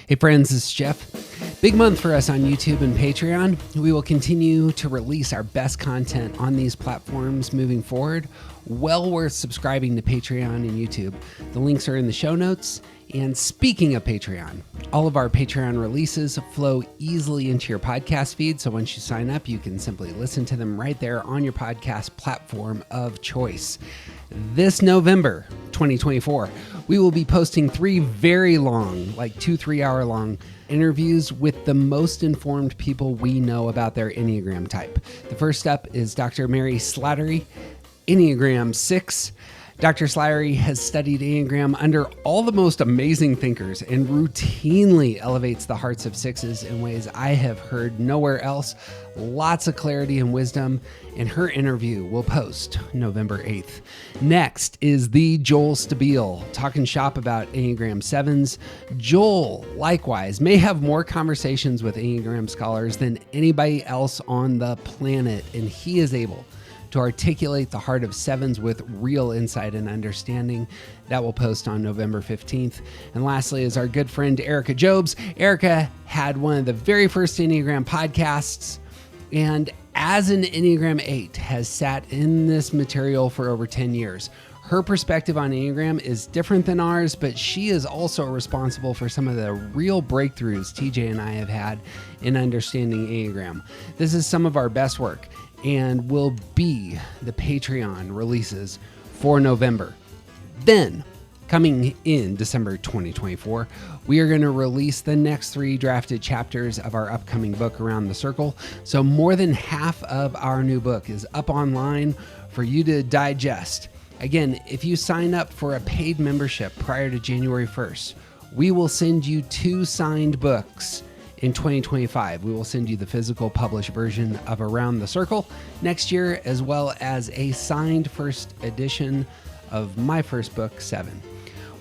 Hey friends, this is Jeff. Big month for us on YouTube and Patreon. We will continue to release our best content on these platforms moving forward. Well worth subscribing to Patreon and YouTube. The links are in the show notes. And speaking of Patreon, all of our Patreon releases flow easily into your podcast feed. So once you sign up, you can simply listen to them right there on your podcast platform of choice. This November 2024, we will be posting 3 very long, like 2-3 hour long interviews with the most informed people we know about their Enneagram type. The first up is Dr. Mary Slattery, Enneagram 6. Dr. Slattery has studied Enneagram under all the most amazing thinkers and routinely elevates the hearts of 6s in ways I have heard nowhere else. Lots of clarity and wisdom, and her interview will post November 8th. Next is the Joel Stabile, talking shop about Enneagram 7s. Joel, likewise, may have more conversations with Enneagram scholars than anybody else on the planet, and he is able to articulate the heart of 7s with real insight and understanding. That will post on November 15th. And lastly is our good friend Erica Jobs. Erica had one of the very first Enneagram podcasts, and as an Enneagram 8 has sat in this material for over 10 years. Her perspective on Enneagram is different than ours, but she is also responsible for some of the real breakthroughs TJ and I have had in understanding Enneagram. This is some of our best work and will be the Patreon releases for November. Then, coming in December 2024, we are going to release the next 3 drafted chapters of our upcoming book, Around the Circle. So more than half of our new book is up online for you to digest. Again, if you sign up for a paid membership prior to January 1st, we will send you 2 signed books. In 2025, we will send you the physical published version of Around the Circle next year, as well as a signed first edition of my first book, 7.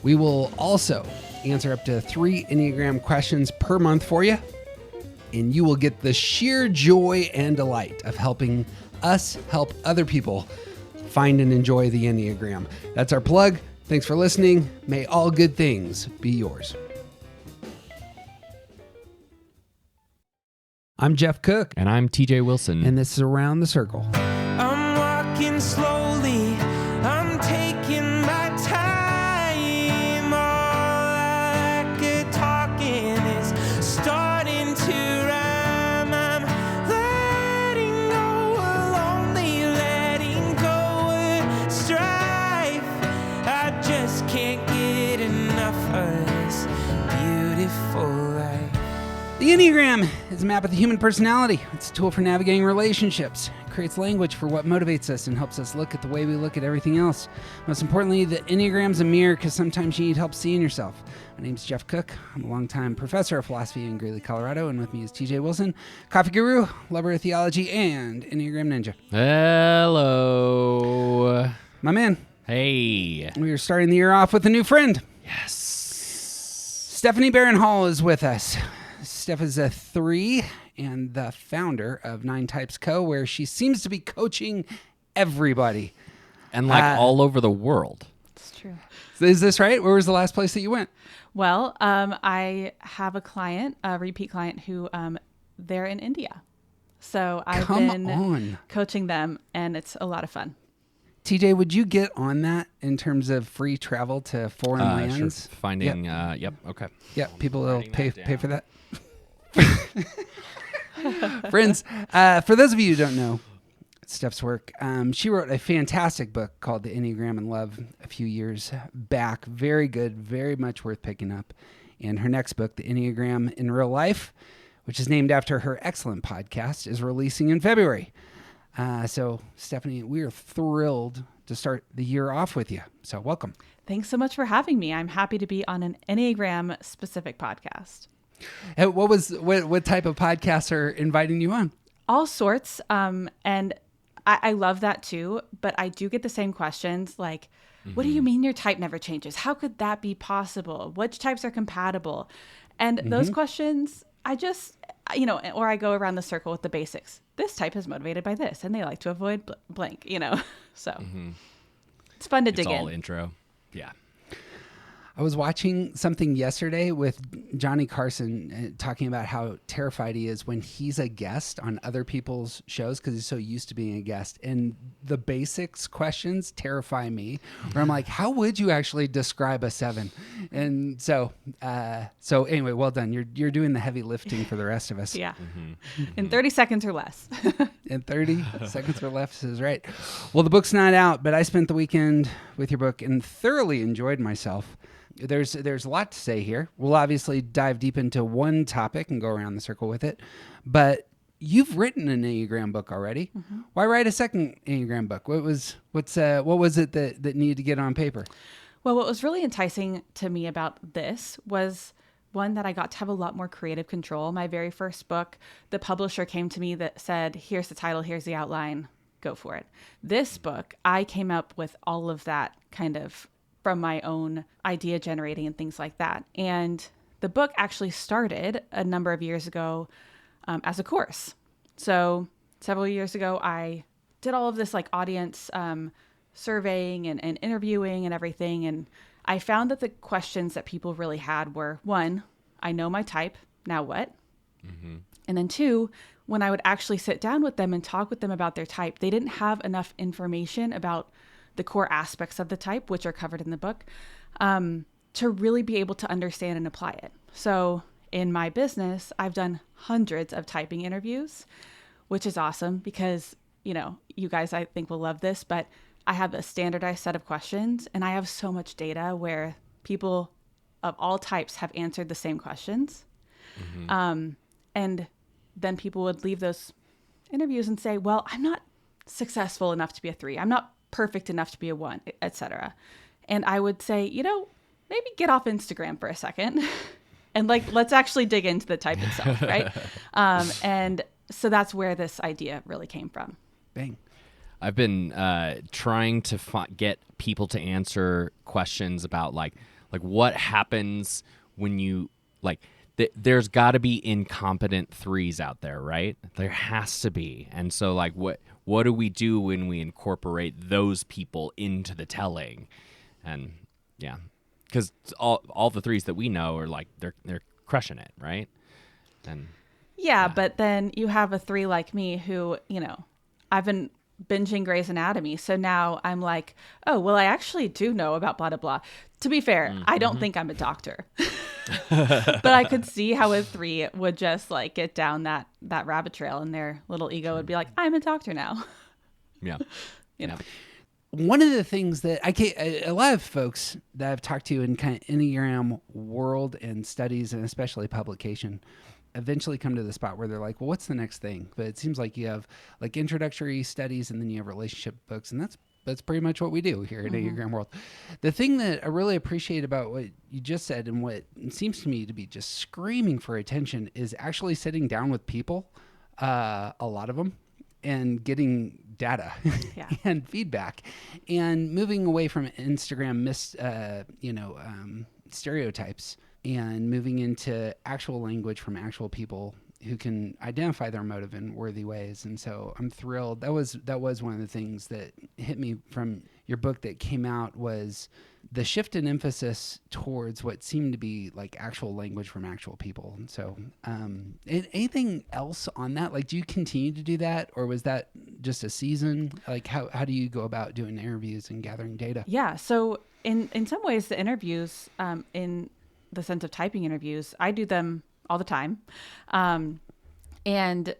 We will also answer up to 3 Enneagram questions per month for you, and you will get the sheer joy and delight of helping us help other people find and enjoy the Enneagram. That's our plug. Thanks for listening. May all good things be yours. I'm Jeff Cook. And I'm TJ Wilson. And this is Around the Circle. I'm walking slowly. I'm taking my time. All I could talking is starting to rhyme. I'm letting go of lonely, letting go of strife. I just can't get enough of this beautiful life. The Enneagram is a map of the human personality. It's a tool for navigating relationships. It creates language for what motivates us and helps us look at the way we look at everything else. Most importantly, the Enneagram's a mirror because sometimes you need help seeing yourself. My name's Jeff Cook. I'm a longtime professor of philosophy in Greeley, Colorado, and with me is TJ Wilson, coffee guru, lover of theology, and Enneagram ninja. Hello. My man. Hey. We are starting the year off with a new friend. Yes. Stephanie Barron Hall is with us. Steph is a 3 and the founder of 9 Types Co., where she seems to be coaching everybody. And all over the world. It's true. Is this right? Where was the last place that you went? Well, I have a client, a repeat client who they're in India. So I've been coaching them, and it's a lot of fun. TJ, would you get on that in terms of free travel to foreign lands? Sure. Finding, okay. Yeah, people will pay for that. Friends, for those of you who don't know Steph's work, she wrote a fantastic book called The Enneagram and Love a few years back. Very good, very much worth picking up. And her next book, The Enneagram in Real Life, which is named after her excellent podcast, is releasing in February. So, Stephanie, we are thrilled to start the year off with you. So, welcome. Thanks so much for having me. I'm happy to be on an Enneagram-specific podcast. What type of podcasts are inviting you on? All sorts. And I love that too. But I do get the same questions like, what do you mean your type never changes? How could that be possible? Which types are compatible? And those questions, I just, or I go around the circle with the basics. This type is motivated by this, and they like to avoid blank, So it's fun to dig in. It's all intro. Yeah. I was watching something yesterday with Johnny Carson talking about how terrified he is when he's a guest on other people's shows because he's so used to being a guest. And the basics questions terrify me, where I'm like, how would you actually describe a 7? And so anyway, well done. You're doing the heavy lifting for the rest of us. Yeah. In 30 seconds or less. In 30 seconds or less is right. Well, the book's not out, but I spent the weekend with your book and thoroughly enjoyed myself. There's a lot to say here. We'll obviously dive deep into one topic and go around the circle with it. But you've written an Enneagram book already. Mm-hmm. Why write a second Enneagram book? What was it that needed to get on paper? Well, what was really enticing to me about this was one that I got to have a lot more creative control. My very first book, the publisher came to me that said, here's the title, here's the outline, go for it. This book, I came up with all of that kind of from my own idea generating and things like that. And the book actually started a number of years ago as a course. So several years ago, I did all of this like audience surveying and interviewing and everything. And I found that the questions that people really had were, 1, I know my type, now what? Mm-hmm. And then 2, when I would actually sit down with them and talk with them about their type, they didn't have enough information about the core aspects of the type, which are covered in the book, to really be able to understand and apply it. So in my business, I've done hundreds of typing interviews, which is awesome because, you guys, I think will love this, but I have a standardized set of questions and I have so much data where people of all types have answered the same questions. Mm-hmm. And then people would leave those interviews and say, well, I'm not successful enough to be a 3. I'm not perfect enough to be a 1, etc. And I would say, maybe get off Instagram for a second and let's actually dig into the type itself, right? And so that's where this idea really came from. Bang. I've been trying to get people to answer questions about like what happens when you there's got to be incompetent 3s out there, right? There has to be. And so what do we do when we incorporate those people into the telling? And yeah, because all the 3s that we know are they're crushing it, right? And yeah, but then you have a 3 like me who, I've been binging Grey's Anatomy. So now I'm like, oh, well, I actually do know about blah, blah, blah. To be fair, mm-hmm. I don't think I'm a doctor. But I could see how a 3 would just get down that rabbit trail and their little ego would be like, I'm a doctor now. Yeah. One of the things that a lot of folks that I've talked to in kind of Enneagram world and studies and especially publication eventually come to the spot where they're like, well, what's the next thing? But it seems like you have introductory studies and then you have relationship books, and that's pretty much what we do here at mm-hmm. Enneagram World. The thing that I really appreciate about what you just said and what seems to me to be just screaming for attention is actually sitting down with people, a lot of them, and getting data and feedback and moving away from Instagram stereotypes and moving into actual language from actual people who can identify their motive in worthy ways. And so I'm thrilled. That was one of the things that hit me from your book that came out was the shift in emphasis towards what seemed to be actual language from actual people. And so anything else on that? Do you continue to do that, or was that just a season? How do you go about doing interviews and gathering data? Yeah. So in some ways, the interviews in the sense of typing interviews, I do them all the time. And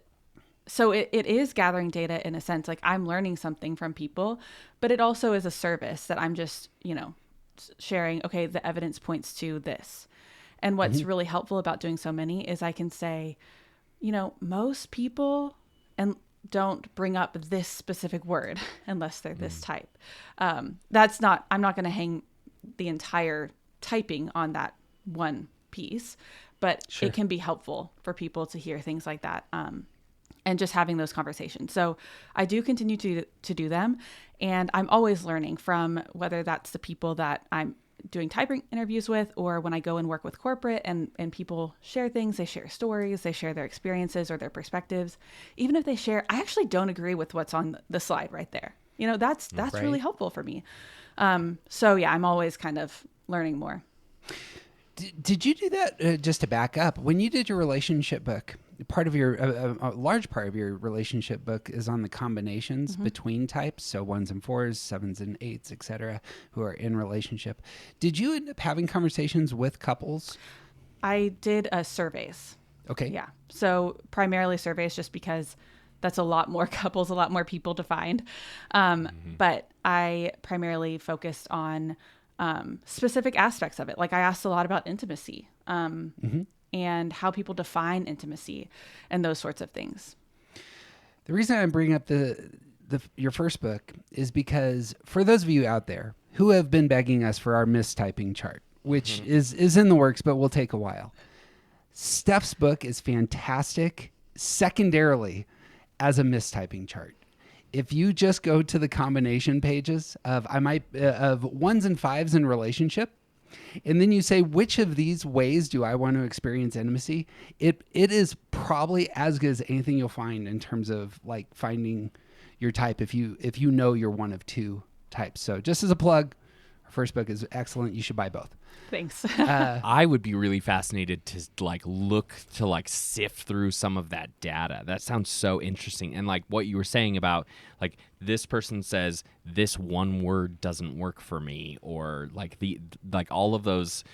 so it is gathering data in a sense, I'm learning something from people, but it also is a service that I'm just, sharing, okay, the evidence points to this. And what's mm-hmm. really helpful about doing so many is I can say, most people don't bring up this specific word unless they're this type. I'm not going to hang the entire typing on that one piece, but sure. It can be helpful for people to hear things like that. And just having those conversations. So I do continue to do them. And I'm always learning from whether that's the people that I'm doing typing interviews with, or when I go and work with corporate and people share things, they share stories, they share their experiences or their perspectives. Even if they share, I actually don't agree with what's on the slide right there. That's right. Really helpful for me. So yeah, I'm always kind of learning more. Did you do that, just to back up, when you did your relationship book? Part of your a large part of your relationship book is on the combinations between types, so 1s and 4s, 7s and 8s, etc., who are in relationship. Did you end up having conversations with couples? I did surveys. Okay. Yeah. So primarily surveys, just because that's a lot more couples, a lot more people to find. But I primarily focused on specific aspects of it. Like I asked a lot about intimacy and how people define intimacy and those sorts of things. The reason I'm bringing up your first book is because for those of you out there who have been begging us for our mistyping chart, which is in the works, but will take a while. Steph's book is fantastic, secondarily, as a mistyping chart. If you just go to the combination pages of 1s and 5s in relationship, and then you say, which of these ways do I want to experience intimacy? It is probably as good as anything you'll find in terms of like finding your type if you know you're one of two types. So just as a plug, our first book is excellent. You should buy both. Thanks. I would be really fascinated to look to sift through some of that data. That sounds so interesting. And like what you were saying about like this person says this one word doesn't work for me, or like all of those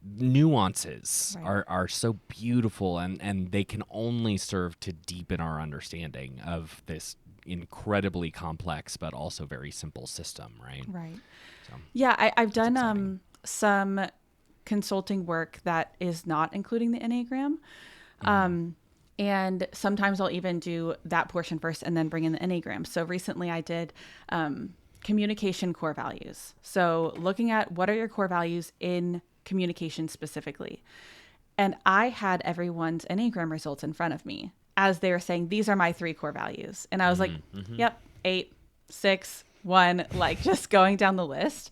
nuances are so beautiful, and they can only serve to deepen our understanding of this incredibly complex but also very simple system, right? Right. So, yeah, I've done some consulting work that is not including the Enneagram. And sometimes I'll even do that portion first and then bring in the Enneagram. So recently I did communication core values. So looking at what are your core values in communication specifically. And I had everyone's Enneagram results in front of me as they were saying, these are my 3 core values. And I was like, yep, 8, 6, 1, like just going down the list.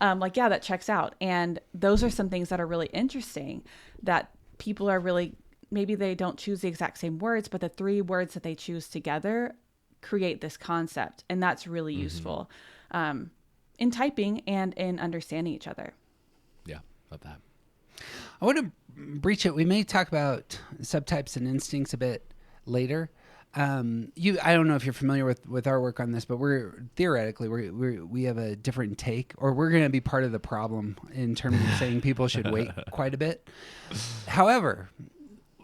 Yeah, that checks out. And those are some things that are really interesting that people are really, maybe they don't choose the exact same words, but the 3 words that they choose together create this concept. And that's really useful in typing and in understanding each other. Yeah, love that. I want to breach it. We may talk about subtypes and instincts a bit later. I don't know if you're familiar with our work on this, but we have a different take, or we're going to be part of the problem in terms of saying people should wait quite a bit. However,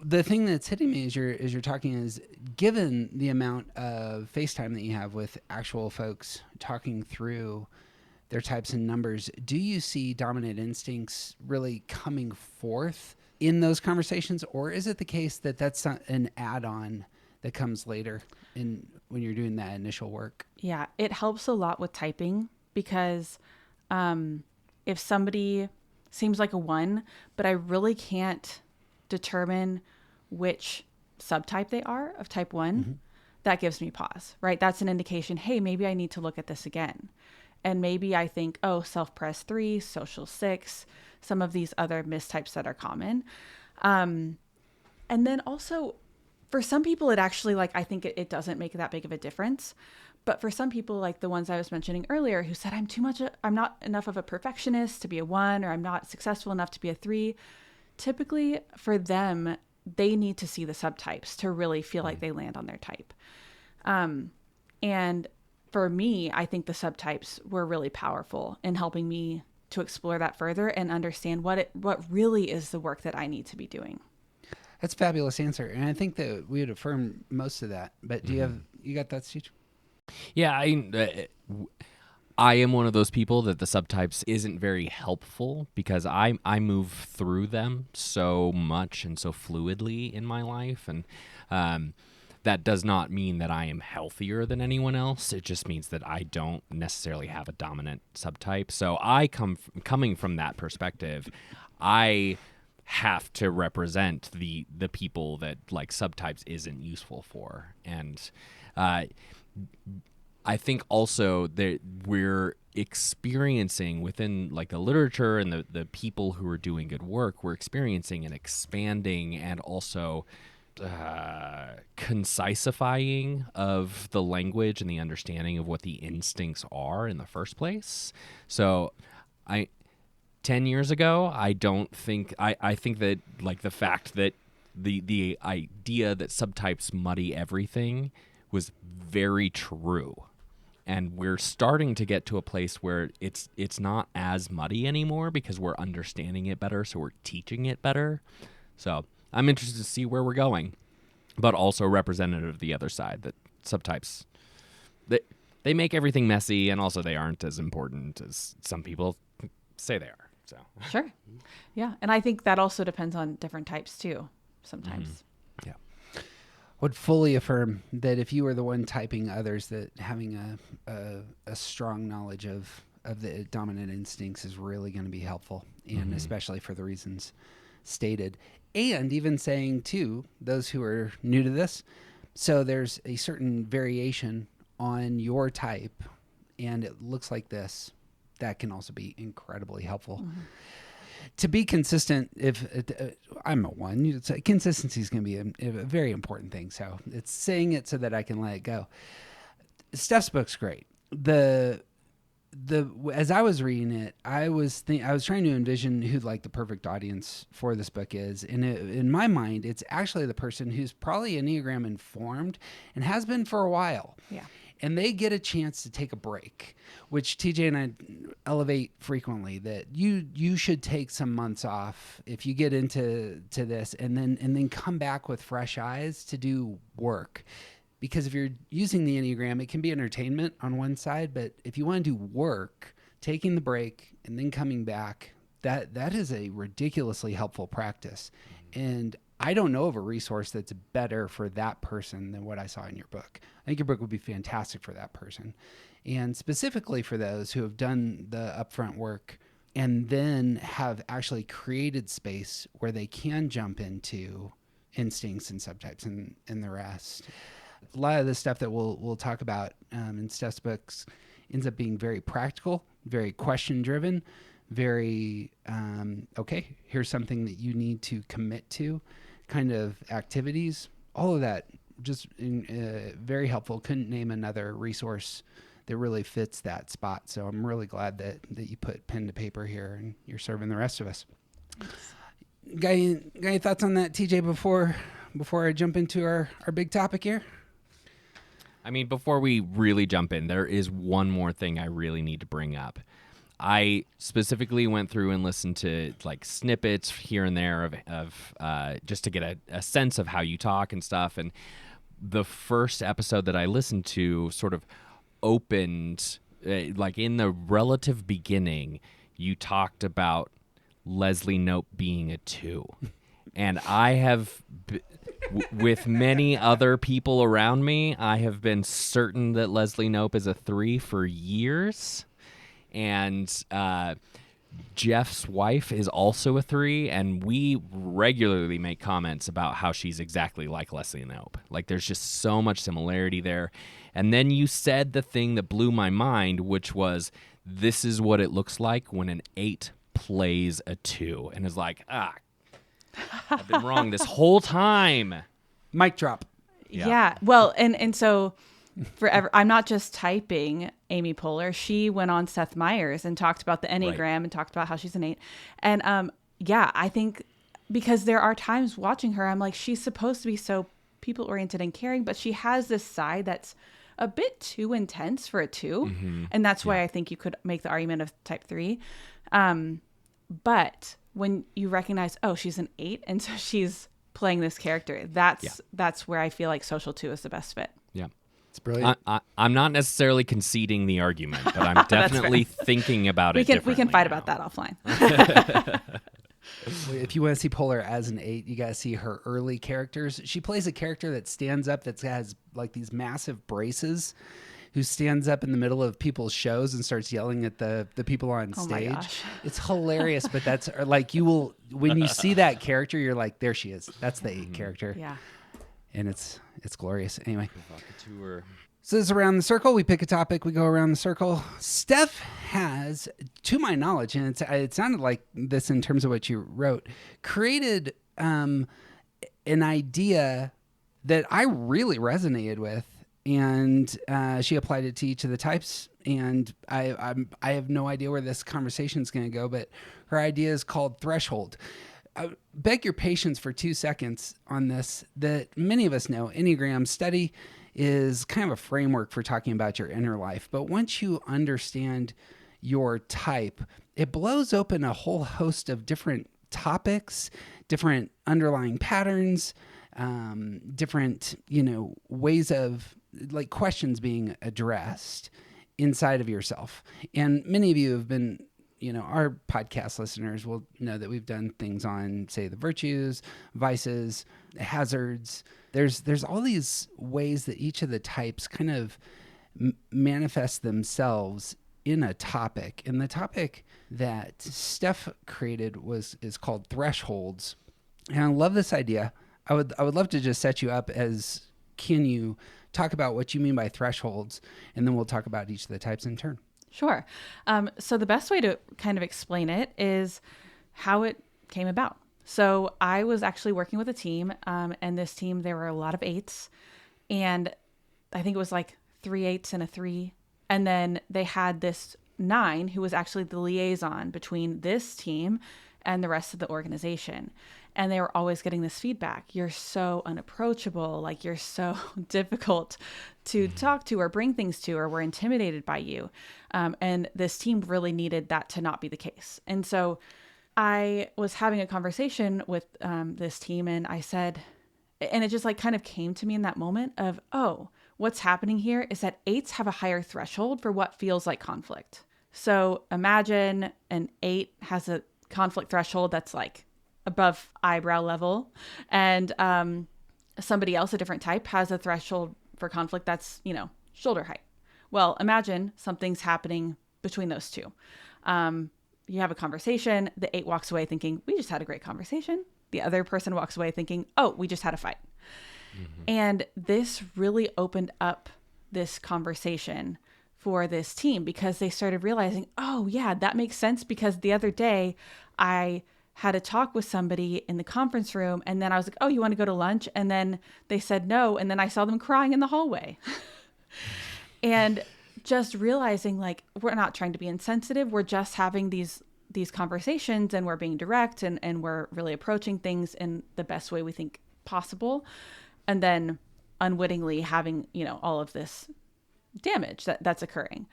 the thing that's hitting me as you're talking is, given the amount of FaceTime that you have with actual folks talking through their types and numbers, do you see dominant instincts really coming forth in those conversations, or is it the case that that's an add-on that comes later when you're doing that initial work? Yeah, it helps a lot with typing because if somebody seems like a 1, but I really can't determine which subtype they are of type 1, that gives me pause, right? That's an indication, hey, maybe I need to look at this again. And maybe I think, oh, self-pres 3, social 6, some of these other mistypes that are common. And then also, for some people, it actually, I think it doesn't make that big of a difference. But for some people, like the ones I was mentioning earlier, who said, I'm not enough of a perfectionist to be a 1, or I'm not successful enough to be a 3. Typically, for them, they need to see the subtypes to really feel like they land on their type. And for me, I think the subtypes were really powerful in helping me to explore that further and understand what really is the work that I need to be doing. That's a fabulous answer. And I think that we would affirm most of that. But do you got that, Steve? Yeah, I am one of those people that the subtypes isn't very helpful because I move through them so much and so fluidly in my life. And that does not mean that I am healthier than anyone else. It just means that I don't necessarily have a dominant subtype. So coming from that perspective, I have to represent the people that subtypes isn't useful for. And I think also that we're experiencing within the literature and the people who are doing good work, we're experiencing an expanding and also concisifying of the language and the understanding of what the instincts are in the first place. So 10 years ago, I don't think I think that like the fact that the idea that subtypes muddy everything was very true. And we're starting to get to a place where it's not as muddy anymore because we're understanding it better, so we're teaching it better. So I'm interested to see where we're going, but also representative of the other side, that subtypes, they make everything messy, and also they aren't as important as some people say they are. So Sure. Yeah. And I think that also depends on different types too, sometimes. Yeah. Would fully affirm that if you were the one typing others, that having a strong knowledge of the dominant instincts is really going to be helpful, and especially for the reasons stated. And even saying to those who are new to this, so there's a certain variation on your type, and it looks like this, that can also be incredibly helpful. To be consistent, if I'm a 1, consistency is going to be a very important thing. So it's saying it so that I can let it go. Steph's book's great. As I was reading it, I was trying to envision who like the perfect audience for this book is, and in my mind, it's actually the person who's probably Enneagram informed and has been for a while. Yeah. And they get a chance to take a break, which TJ and I elevate frequently, that you should take some months off if you get into this, and then come back with fresh eyes to do work. Because if you're using the Enneagram, it can be entertainment on one side, but if you want to do work, taking the break and then coming back, that is a ridiculously helpful practice. And I don't know of a resource that's better for that person than what I saw in your book. I think your book would be fantastic for that person. And specifically for those who have done the upfront work and then have actually created space where they can jump into instincts and subtypes and the rest. A lot of the stuff that we'll talk about in Steph's books ends up being very practical, very question-driven, very, okay, here's something that you need to commit to kind of activities. All of that just very helpful. Couldn't name another resource that really fits that spot. So I'm really glad that you put pen to paper here and you're serving the rest of us. Got any thoughts on that, TJ, before I jump into our big topic here? I mean, before we really jump in, there is one more thing I really need to bring up. I specifically went through and listened to like snippets here and there of just to get a sense of how you talk and stuff. And the first episode that I listened to sort of opened, like in the relative beginning, you talked about Leslie Knope being a 2. And I have, with many other people around me, I have been certain that Leslie Knope is a 3 for years. And Jeff's wife is also a 3, and we regularly make comments about how she's exactly like Leslie Knope. Like, there's just so much similarity there. And then you said the thing that blew my mind, which was, this is what it looks like when an 8 plays a 2. And is like, I've been wrong this whole time. Mic drop. Yeah. Well, and so forever, I'm not just typing Amy Poehler. She went on Seth Meyers and talked about the Enneagram and talked about how she's an 8. And I think because there are times watching her, I'm like, she's supposed to be so people oriented and caring, but she has this side that's a bit too intense for a 2. Mm-hmm. And that's why I think you could make the argument of type 3. But when you recognize, oh, she's an 8, and so she's playing this character, that's where I feel like social 2 is the best fit. Yeah. It's brilliant. I'm not necessarily conceding the argument, but I'm definitely thinking about it differently. We can fight about that offline. If you want to see Poehler as an 8, you got to see her early characters. She plays a character that stands up, that has like these massive braces, who stands up in the middle of people's shows and starts yelling at the people on stage. Oh my gosh. It's hilarious, but that's like, you will, when you see that character, you're like, there she is. That's the 8 character. Yeah. And it's glorious. Anyway. Tour. So this is Around the Circle. We pick a topic, we go around the circle. Steph has, to my knowledge, and it sounded like this in terms of what you wrote, created an idea that I really resonated with and she applied it to each of the types. And I have no idea where this conversation is going to go, but her idea is called threshold. I beg your patience for 2 seconds on this. That many of us know Enneagram study is kind of a framework for talking about your inner life. But once you understand your type, it blows open a whole host of different topics, different underlying patterns, different, ways of like questions being addressed inside of yourself. And many of you have been, our podcast listeners will know that we've done things on, say, the virtues, vices, hazards. There's all these ways that each of the types kind of manifest themselves in a topic. And the topic that Steph created is called thresholds. And I love this idea. I would love to just set you up as, can you talk about what you mean by thresholds, and then we'll talk about each of the types in turn. Sure. So the best way to kind of explain it is how it came about. So I was actually working with a team, and this team, there were a lot of 8s, and I think it was like 3 8s and a 3. And then they had this 9 who was actually the liaison between this team and the rest of the organization. And they were always getting this feedback. You're so unapproachable. Like, you're so difficult to talk to or bring things to, or we're intimidated by you. And this team really needed that to not be the case. And so I was having a conversation with this team, and I said, and it just like kind of came to me in that moment of, oh, what's happening here is that 8s have a higher threshold for what feels like conflict. So imagine an 8 has a conflict threshold that's like above eyebrow level, and somebody else, a different type, has a threshold for conflict that's, shoulder height. Well, imagine something's happening between those two. You have a conversation, the 8 walks away thinking, we just had a great conversation. The other person walks away thinking, oh, we just had a fight. Mm-hmm. And this really opened up this conversation for this team, because they started realizing, oh yeah, that makes sense, because the other day I had a talk with somebody in the conference room, and then I was like, oh, you want to go to lunch? And then they said no, and then I saw them crying in the hallway. And just realizing, like, we're not trying to be insensitive, we're just having these conversations, and we're being direct, and we're really approaching things in the best way we think possible, and then unwittingly having, all of this damage that's occurring.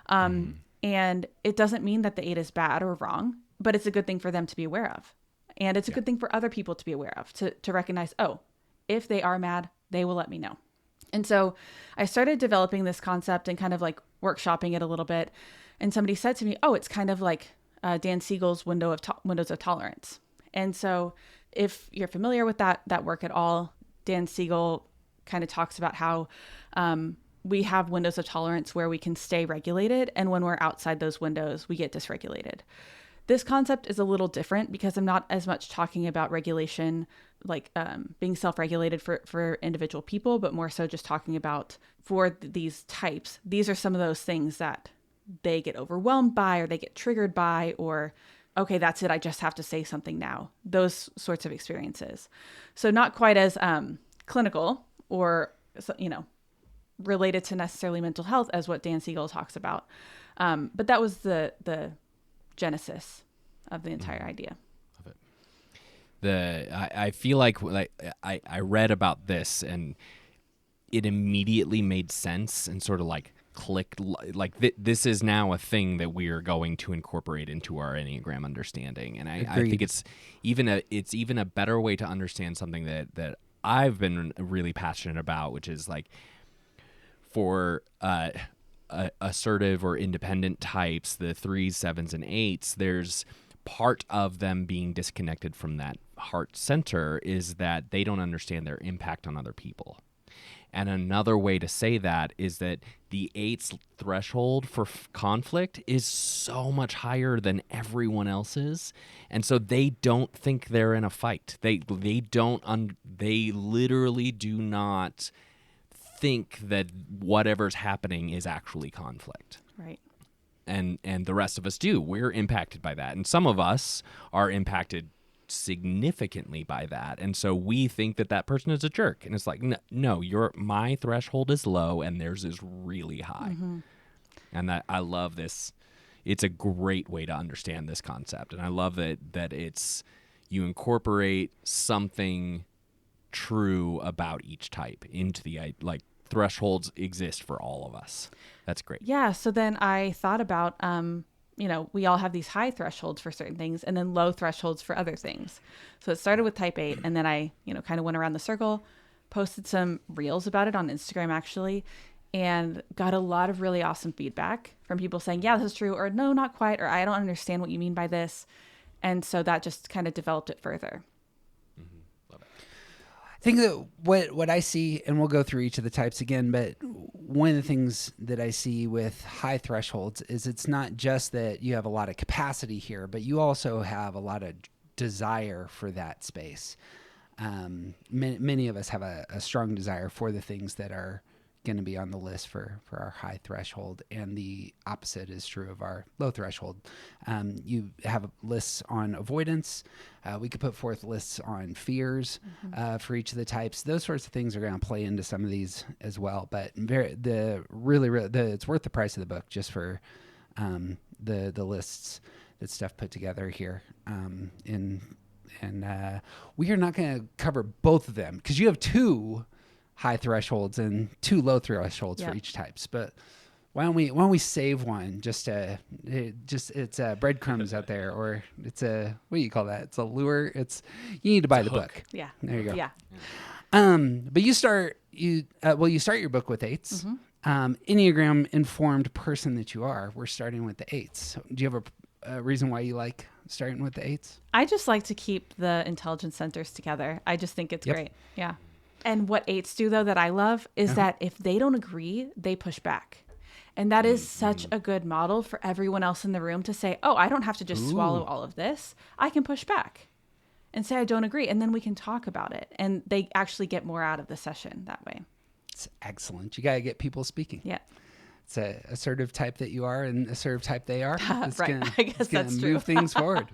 And it doesn't mean that the 8 is bad or wrong, but it's a good thing for them to be aware of. And it's a good thing for other people to be aware of, to recognize, oh, if they are mad, they will let me know. And so I started developing this concept and kind of like workshopping it a little bit. And somebody said to me, oh, it's kind of like Dan Siegel's windows of tolerance. And so if you're familiar with that work at all, Dan Siegel kind of talks about how we have windows of tolerance where we can stay regulated, and when we're outside those windows, we get dysregulated. This concept is a little different, because I'm not as much talking about regulation, like being self-regulated for individual people, but more so just talking about for these types. These are some of those things that they get overwhelmed by, or they get triggered by, or, okay, that's it, I just have to say something now. Those sorts of experiences. So not quite as clinical or, related to necessarily mental health as what Dan Siegel talks about. But that was the genesis of the entire idea. Love it. I feel like I read about this, and it immediately made sense and sort of like clicked. Like this is now a thing that we are going to incorporate into our Enneagram understanding. And I think it's even a better way to understand something that I've been really passionate about, which is like, for assertive or independent types, the 3s, 7s, and 8s, there's part of them being disconnected from that heart center is that they don't understand their impact on other people. And another way to say that is that the 8's threshold for conflict is so much higher than everyone else's, and so they don't think they're in a fight. They literally do not think that whatever's happening is actually conflict. Right. And the rest of us do. We're impacted by that. And some of us are impacted significantly by that, and so we think that person is a jerk, and it's like, no, my threshold is low and theirs is really high. And that I love this. It's a great way to understand this concept, and I love that it's you incorporate something true about each type into the, like, thresholds exist for all of us. That's great. Yeah. So then I thought about, we all have these high thresholds for certain things and then low thresholds for other things. So it started with type 8, and then I, kind of went around the circle, posted some reels about it on Instagram actually, and got a lot of really awesome feedback from people saying, yeah, this is true, or no, not quite, or I don't understand what you mean by this. And so that just kind of developed it further. Love it. I think that what I see, and we'll go through each of the types again, but one of the things that I see with high thresholds is it's not just that you have a lot of capacity here, but you also have a lot of desire for that space. Many of us have a strong desire for the things that are going to be on the list for our high threshold, and the opposite is true of our low threshold. You have lists on avoidance. We could put forth lists on fears for each of the types. Those sorts of things are going to play into some of these as well. But it's worth the price of the book just for the lists that Steph put together here. And we are not going to cover both of them because you have 2 high thresholds and 2 low thresholds for each types. But why don't we save one? It's breadcrumbs out there, or it's what do you call that? It's a lure. You need to buy the book. Yeah. There you go. Yeah. But you start your book with 8s. Enneagram informed person that you are. We're starting with the 8s. So do you have a reason why you like starting with the 8s? I just like to keep the intelligence centers together. I just think it's great. Yeah. And what 8s do, though, that I love is that if they don't agree, they push back. And that is such a good model for everyone else in the room to say, oh, I don't have to just swallow all of this. I can push back and say I don't agree. And then we can talk about it. And they actually get more out of the session that way. It's excellent. You got to get people speaking. Yeah. It's a assertive type that you are and assertive type they are. It's right. I guess that's true. Move things forward.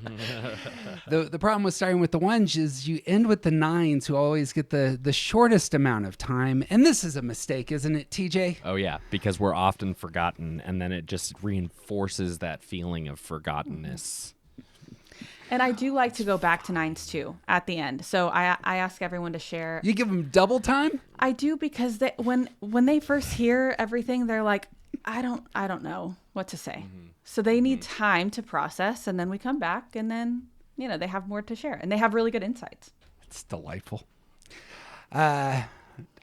The problem with starting with the 1s is you end with the 9s who always get the shortest amount of time. And this is a mistake, isn't it, TJ? Oh, yeah, because we're often forgotten, and then it just reinforces that feeling of forgottenness. And I do like to go back to 9s too at the end. So I ask everyone to share. You give them double time? I do, because when they first hear everything, they're like, I don't know what to say. So they need time to process, and then we come back, and then, they have more to share, and they have really good insights. It's delightful. I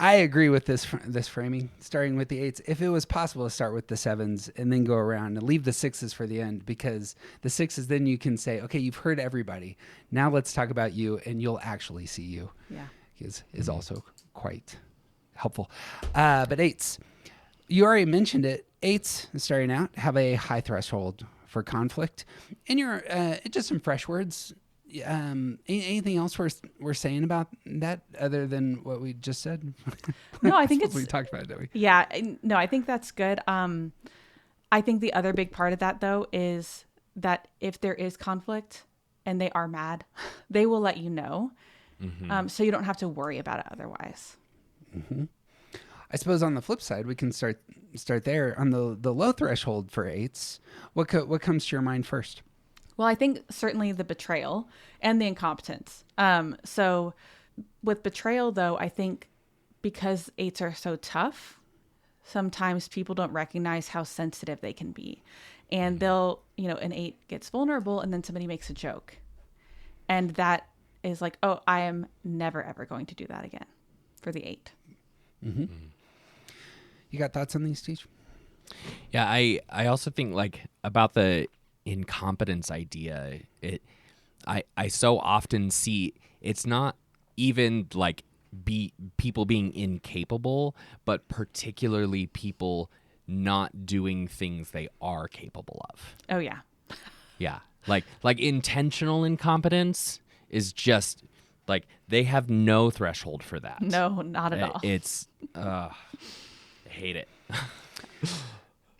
agree with this framing, starting with the 8s. If it was possible to start with the 7s and then go around and leave the 6s for the end, because the 6s, then you can say, okay, you've heard everybody. Now let's talk about you, and you'll actually see you. Yeah. Is also quite helpful. But 8s, you already mentioned it. 8s, starting out, have a high threshold for conflict. And you're just some fresh words. Anything else we're saying about that other than what we just said? No, I think we talked about it, didn't we? Yeah, no, I think that's good. I think the other big part of that, though, is that if there is conflict and they are mad, they will let you know. So you don't have to worry about it otherwise. I suppose on the flip side, we can start there on the low threshold for 8s. What comes to your mind first? Well, I think certainly the betrayal and the incompetence. So with betrayal, though, I think because 8s are so tough, sometimes people don't recognize how sensitive they can be. And they'll, an 8 gets vulnerable, and then somebody makes a joke. And that is like, oh, I am never, ever going to do that again for the 8. You got thoughts on these, Teach? Yeah, I also think about the incompetence idea. I so often see it's not even people being incapable, but particularly people not doing things they are capable of. Oh yeah. Yeah. Like intentional incompetence is just they have no threshold for that. No, not at all. It's I hate it.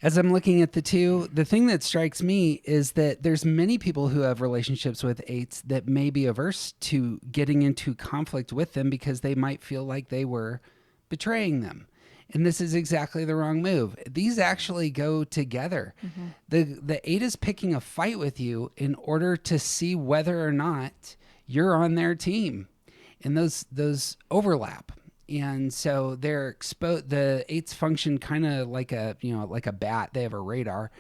As I'm looking at the two, the thing that strikes me is that there's many people who have relationships with eights that may be averse to getting into conflict with them because they might feel like they were betraying them. And this is exactly the wrong move. These actually go together. The eight is picking a fight with you in order to see whether or not you're on their team. And those overlap. And so they're exposed. The eights function kind of like a bat. They have a radar.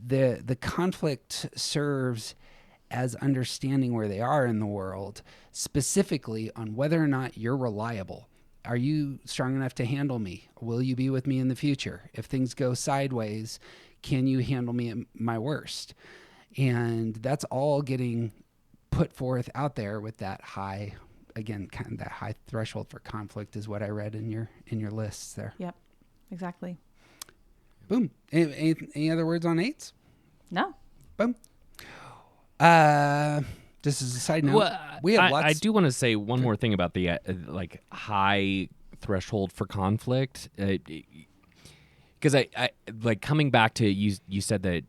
The conflict serves as understanding where they are in the world, specifically on whether or not you're reliable. Are you strong enough to handle me? Will you be with me in the future? If things go sideways, can you handle me at my worst? And that's all getting put forth out there with that high, again, kind of that high threshold for conflict is what I read in your lists there. Yep, exactly. Boom. Any other words on eights? No. Boom. Just as a side note, Well, we have lots. I do want to say one more thing about the like high threshold for conflict, because I like coming back to you said that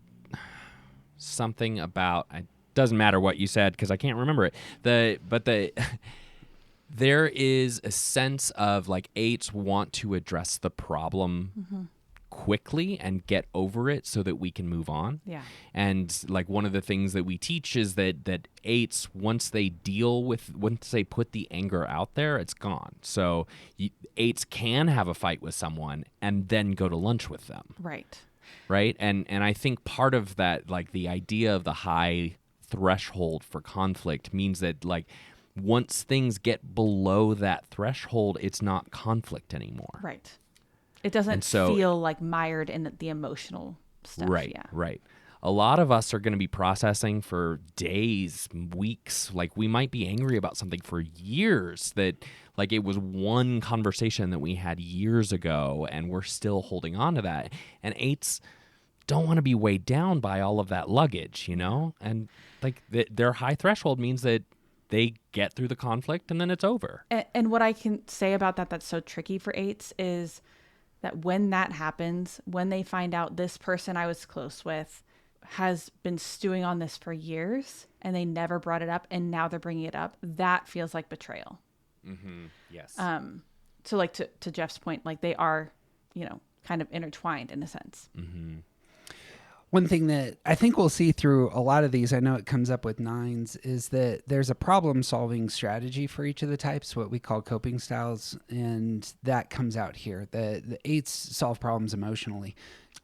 something about it doesn't matter what you said because I can't remember it. There is a sense of like eights want to address the problem quickly and get over it so that we can move on. Yeah. And like one of the things that we teach is that eights, once they put the anger out there, it's gone. So eights can have a fight with someone and then go to lunch with them. Right. Right. And I think part of that, like the idea of the high threshold for conflict means that like once things get below that threshold, it's not conflict anymore. Right. It doesn't feel like mired in the emotional stuff. Right, Yeah. right. A lot of us are going to be processing for days, weeks. Like we might be angry about something for years that like it was one conversation that we had years ago and we're still holding on to that. And eights don't want to be weighed down by all of that luggage, you know? And like their high threshold means that they get through the conflict and then it's over. And what I can say about that that's so tricky for eights is that when that happens, when they find out this person I was close with has been stewing on this for years and they never brought it up and now they're bringing it up, that feels like betrayal. Yes. So like to Jeff's point, like they are, kind of intertwined in a sense. One thing that I think we'll see through a lot of these, I know it comes up with nines, is that there's a problem-solving strategy for each of the types, what we call coping styles, and that comes out here. The eights solve problems emotionally.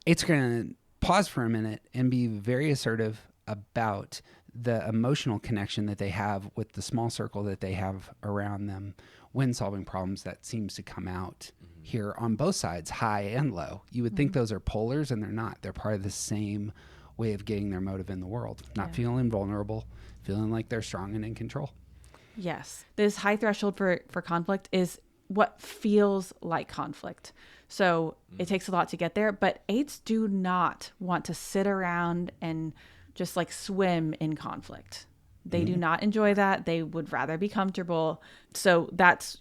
Eights are going to pause for a minute and be very assertive about the emotional connection that they have with the small circle that they have around them when solving problems. That seems to come out here on both sides, high and low. You would think those are polars, and they're not. They're part of the same way of getting their motive in the world, not feeling vulnerable, feeling like they're strong and in control. Yes. This high threshold for conflict is what feels like conflict. So it takes a lot to get there, but eights do not want to sit around and just like swim in conflict. They do not enjoy that. They would rather be comfortable. So that's,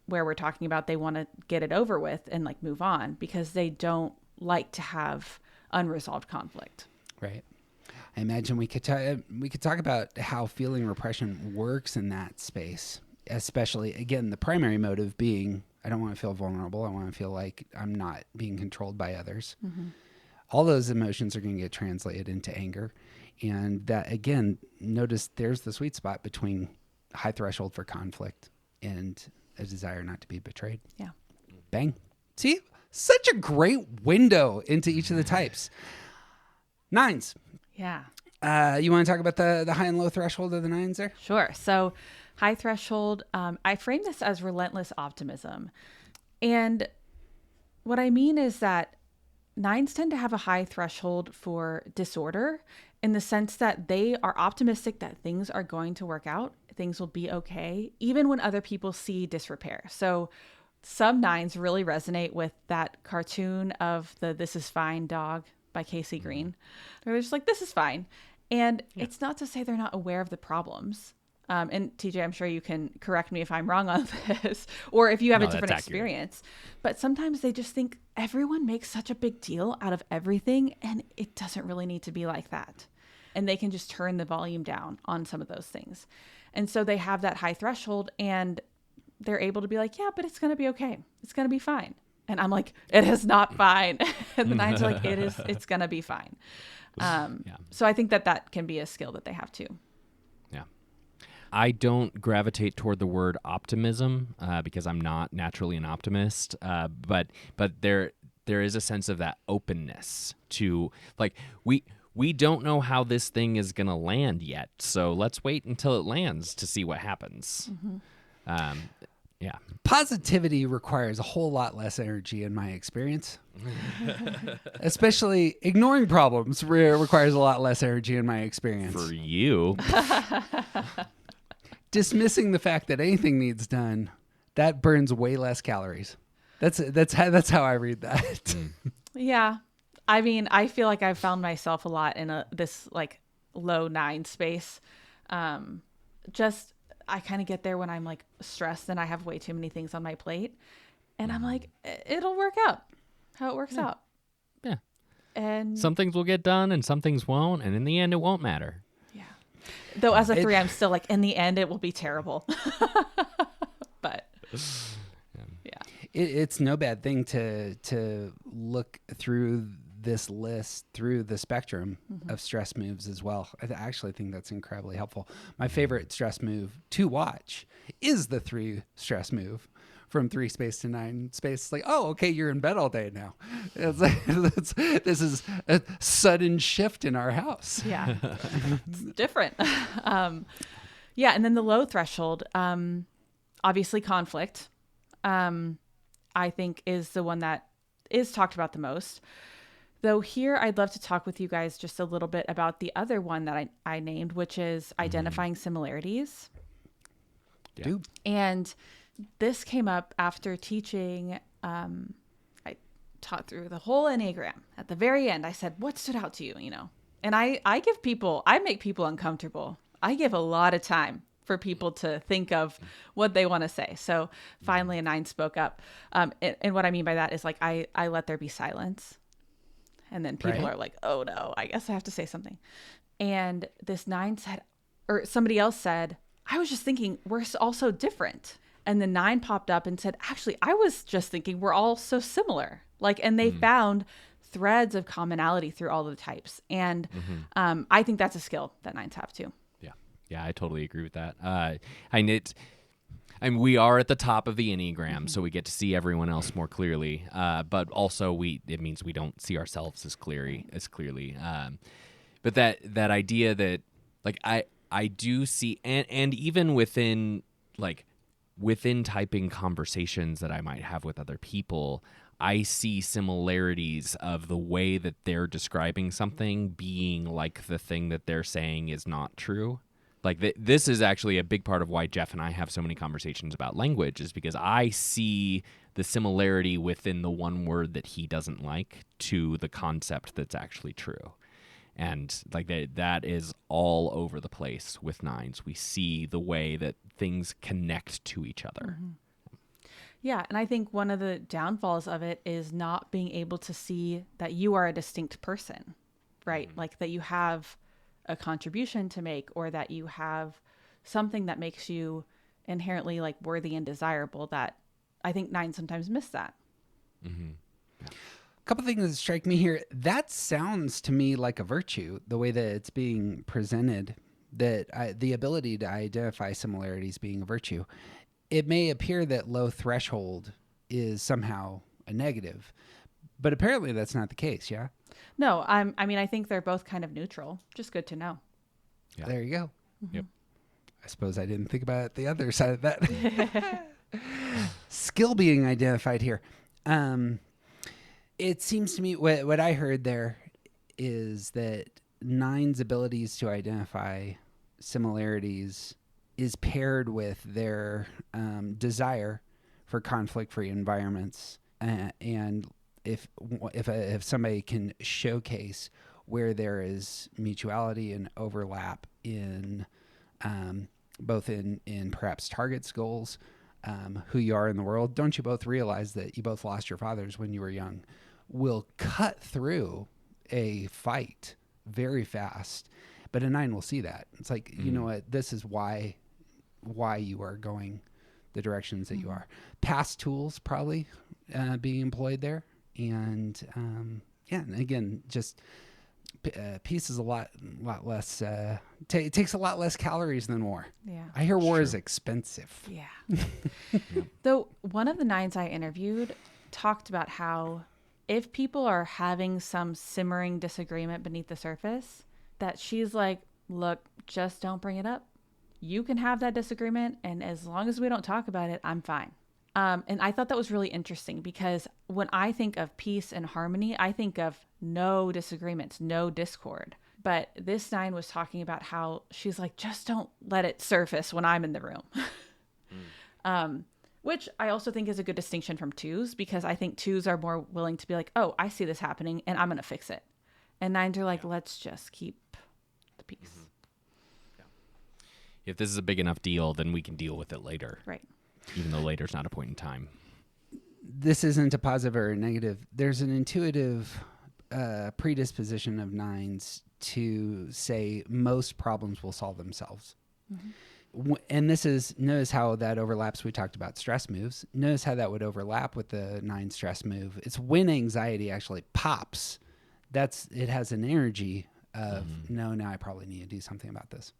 where we're talking about they want to get it over with and like move on because they don't like to have unresolved conflict. Right. I imagine we could talk about how feeling repression works in that space, especially, again, the primary motive being, I don't want to feel vulnerable. I want to feel like I'm not being controlled by others. All those emotions are going to get translated into anger. And that, again, notice there's the sweet spot between high threshold for conflict and a desire not to be betrayed. Yeah. Bang. See, such a great window into each of the types. Nines. Yeah. You want to talk about the high and low threshold of the nines there? Sure. So high threshold, I frame this as relentless optimism. And what I mean is that nines tend to have a high threshold for disorder in the sense that they are optimistic that things are going to work out, things will be okay, even when other people see disrepair. So some nines really resonate with that cartoon of the This Is Fine dog by Casey Green. They're just like, this is fine. And it's not to say they're not aware of the problems. And TJ, I'm sure you can correct me if I'm wrong on this, or if you have No, a different that's accurate. experience. But sometimes they just think everyone makes such a big deal out of everything, and it doesn't really need to be like that. And they can just turn the volume down on some of those things. And so they have that high threshold, and they're able to be like, yeah, but it's going to be okay. It's going to be fine. And I'm like, it is not fine. And the 9s are like, it's going to be fine. So I think that can be a skill that they have too. Yeah. I don't gravitate toward the word optimism because I'm not naturally an optimist. But there is a sense of that openness to, like, we don't know how this thing is going to land yet. So let's wait until it lands to see what happens. Yeah. Positivity requires a whole lot less energy in my experience. Especially ignoring problems requires a lot less energy in my experience. For you. Dismissing the fact that anything needs done, that burns way less calories. That's how I read that. Yeah. I mean, I feel like I've found myself a lot in this like low 9 space. I kind of get there when I'm like stressed and I have way too many things on my plate. And I'm like, it'll work out how it works out. Yeah. And Some things will get done and some things won't. And in the end, it won't matter. yeah. Though as a 3, I'm still like, in the end, it will be terrible. But yeah. It's no bad thing to look through this list through the spectrum of stress moves as well. I actually think that's incredibly helpful. My favorite stress move to watch is the 3 stress move from 3 space to 9 space. It's like, oh, okay, you're in bed all day now. It's like, this is a sudden shift in our house. Yeah. It's different. Yeah. And then the low threshold, obviously conflict, I think is the one that is talked about the most. Though here, I'd love to talk with you guys just a little bit about the other one that I named, which is identifying similarities. Yeah. Dude. And this came up after teaching. I taught through the whole Enneagram. At the very end, I said, what stood out to you, And I make people uncomfortable. I give a lot of time for people to think of what they want to say. So finally a 9 spoke up. And what I mean by that is like, I let there be silence. And then people are like, oh no, I guess I have to say something. And this 9 said, or somebody else said, I was just thinking we're all so different. And the 9 popped up and said, actually, I was just thinking we're all so similar. Like, and they found threads of commonality through all the types. And I think that's a skill that 9s have too. Yeah, I totally agree with that. We are at the top of the Enneagram, so we get to see everyone else more clearly. But also, it means we don't see ourselves as clearly. But that idea that, like, I do see, and even within typing conversations that I might have with other people, I see similarities of the way that they're describing something being like the thing that they're saying is not true. Like this is actually a big part of why Jeff and I have so many conversations about language, is because I see the similarity within the one word that he doesn't like to the concept that's actually true. And like that is all over the place with 9s. We see the way that things connect to each other. Yeah. And I think one of the downfalls of it is not being able to see that you are a distinct person, right? Like that you have a contribution to make, or that you have something that makes you inherently like worthy and desirable. That I think 9 sometimes miss that. A couple things that strike me here. That sounds to me like a virtue, the way that it's being presented, that the ability to identify similarities being a virtue. It may appear that low threshold is somehow a negative, but apparently that's not the case. Yeah. No, I think they're both kind of neutral. Just good to know. Yeah. There you go. Yep. I suppose I didn't think about it the other side of that. Skill being identified here. It seems to me what I heard there is that 9's abilities to identify similarities is paired with their desire for conflict-free environments, and if somebody can showcase where there is mutuality and overlap in both in perhaps targets, goals, who you are in the world. Don't you both realize that you both lost your fathers when you were young? Will cut through a fight very fast, but a 9 will see that. It's like, you know what, this is why you are going the directions that you are. Past tools probably being employed there, and and again, just peace is a lot less. It takes a lot less calories than war. Yeah, I hear war is expensive. Yeah. Though one of the 9s I interviewed talked about how if people are having some simmering disagreement beneath the surface, that she's like, look, just don't bring it up. You can have that disagreement, and as long as we don't talk about it, I'm fine. And I thought that was really interesting, because when I think of peace and harmony, I think of no disagreements, no discord. But this 9 was talking about how she's like, just don't let it surface when I'm in the room. Which I also think is a good distinction from 2s, because I think 2s are more willing to be like, oh, I see this happening and I'm going to fix it. And 9s are like, let's just keep the peace. If this is a big enough deal, then we can deal with it later. Right. Even though later's not a point in time. This isn't a positive or a negative. There's an intuitive predisposition of 9s to say most problems will solve themselves. And notice how that overlaps. We talked about stress moves. Notice how that would overlap with the 9 stress move. It's when anxiety actually pops. It has an energy of, no, now I probably need to do something about this.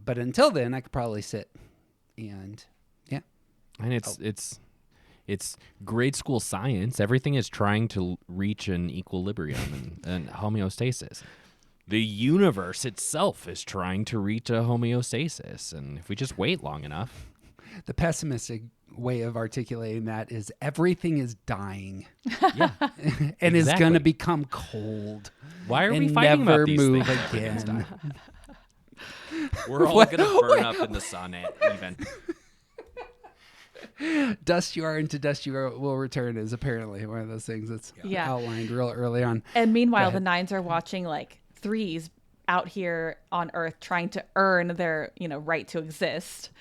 But until then, I could probably sit and, And it's grade school science. Everything is trying to reach an equilibrium and homeostasis. The universe itself is trying to reach a homeostasis. And if we just wait long enough. The pessimistic way of articulating that is everything is dying. Yeah. And is going to become cold. Why are we and fighting never about these move things? again. We're all going to burn up in the sun even. Dust you are, into dust you will return is apparently one of those things that's outlined real early on. And meanwhile, the 9s are watching like 3s out here on Earth trying to earn their, right to exist.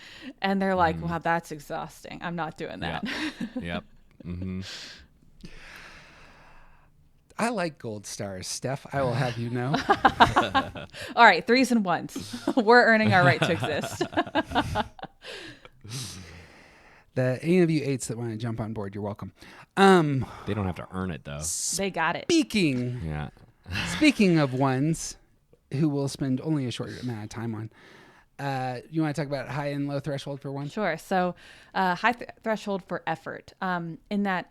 And they're like, wow, that's exhausting. I'm not doing that. Yep. Mm-hmm. I like gold stars, Steph. I will have you know. All right, 3s and 1s. We're earning our right to exist. Any of you 8s that want to jump on board, you're welcome. They don't have to earn it, though. They got it. Speaking of ones who will spend only a short amount of time on, you want to talk about high and low threshold for 1? Sure. So high threshold for effort, in that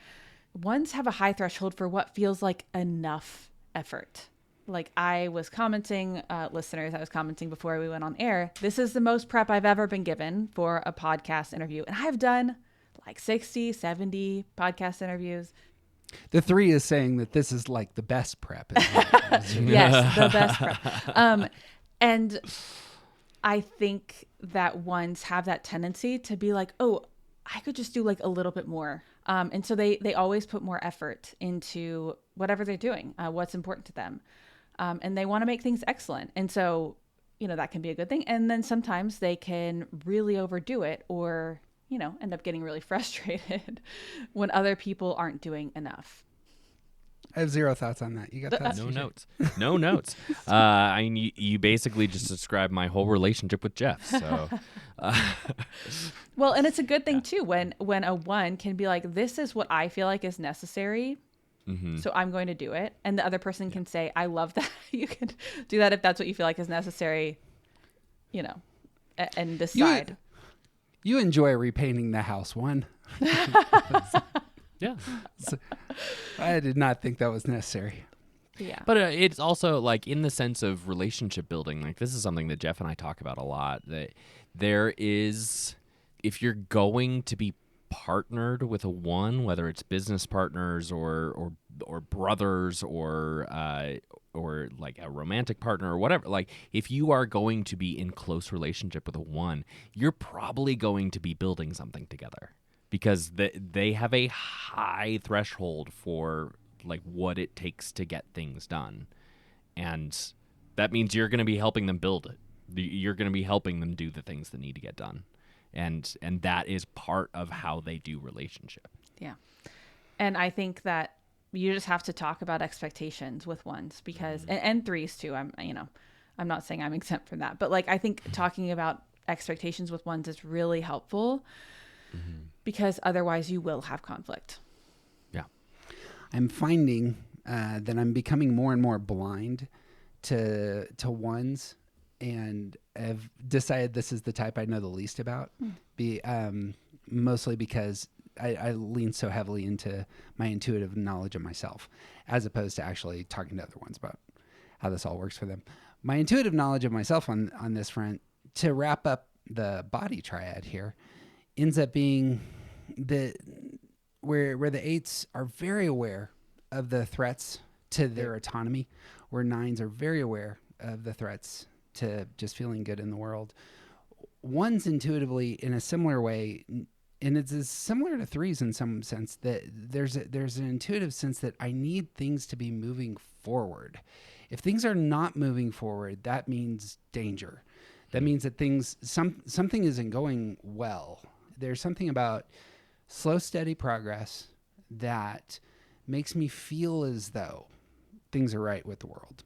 1s have a high threshold for what feels like enough effort. Like I was commenting, listeners, I was commenting before we went on air, this is the most prep I've ever been given for a podcast interview. And I've done like 60, 70 podcast interviews. The 3 is saying that this is like the best prep. Yes, the best prep. And I think that 1s have that tendency to be like, oh, I could just do like a little bit more. And so they always put more effort into whatever they're doing, what's important to them. And they want to make things excellent. And so, that can be a good thing. And then sometimes they can really overdo it or, end up getting really frustrated when other people aren't doing enough. I have 0 thoughts on that. You got thoughts? No notes. You basically just described my whole relationship with Jeff. So, well, and it's a good thing too when a 1 can be like, this is what I feel like is necessary. So I'm going to do it. And the other person can say, I love that. You can do that if that's what you feel like is necessary, and decide. You enjoy repainting the house, 1. Yeah. So, I did not think that was necessary. Yeah. But it's also like in the sense of relationship building, like this is something that Jeff and I talk about a lot, that there is, if you're going to be partnered with a 1, whether it's business partners or brothers or like a romantic partner or whatever, like if you are going to be in close relationship with a 1, you're probably going to be building something together because they have a high threshold for like what it takes to get things done, and that means you're going to be helping them build it. You're going to be helping them do the things that need to get done. And that is part of how they do relationship. Yeah. And I think that you just have to talk about expectations with ones because, and threes too. I'm not saying I'm exempt from that, but like, I think talking about expectations with ones is really helpful because otherwise you will have conflict. Yeah. I'm finding that I'm becoming more and more blind to ones, and have decided this is the type I know the least about. Mostly because I lean so heavily into my intuitive knowledge of myself, as opposed to actually talking to other ones about how this all works for them. My intuitive knowledge of myself on this front, to wrap up the body triad here, ends up being where the 8s are very aware of the threats to their autonomy, where 9s are very aware of the threats to just feeling good in the world. 1s intuitively, in a similar way, and it's similar to 3s in some sense, that there's an intuitive sense that I need things to be moving forward. If things are not moving forward, that means danger. That means that something isn't going well. There's something about slow, steady progress that makes me feel as though things are right with the world.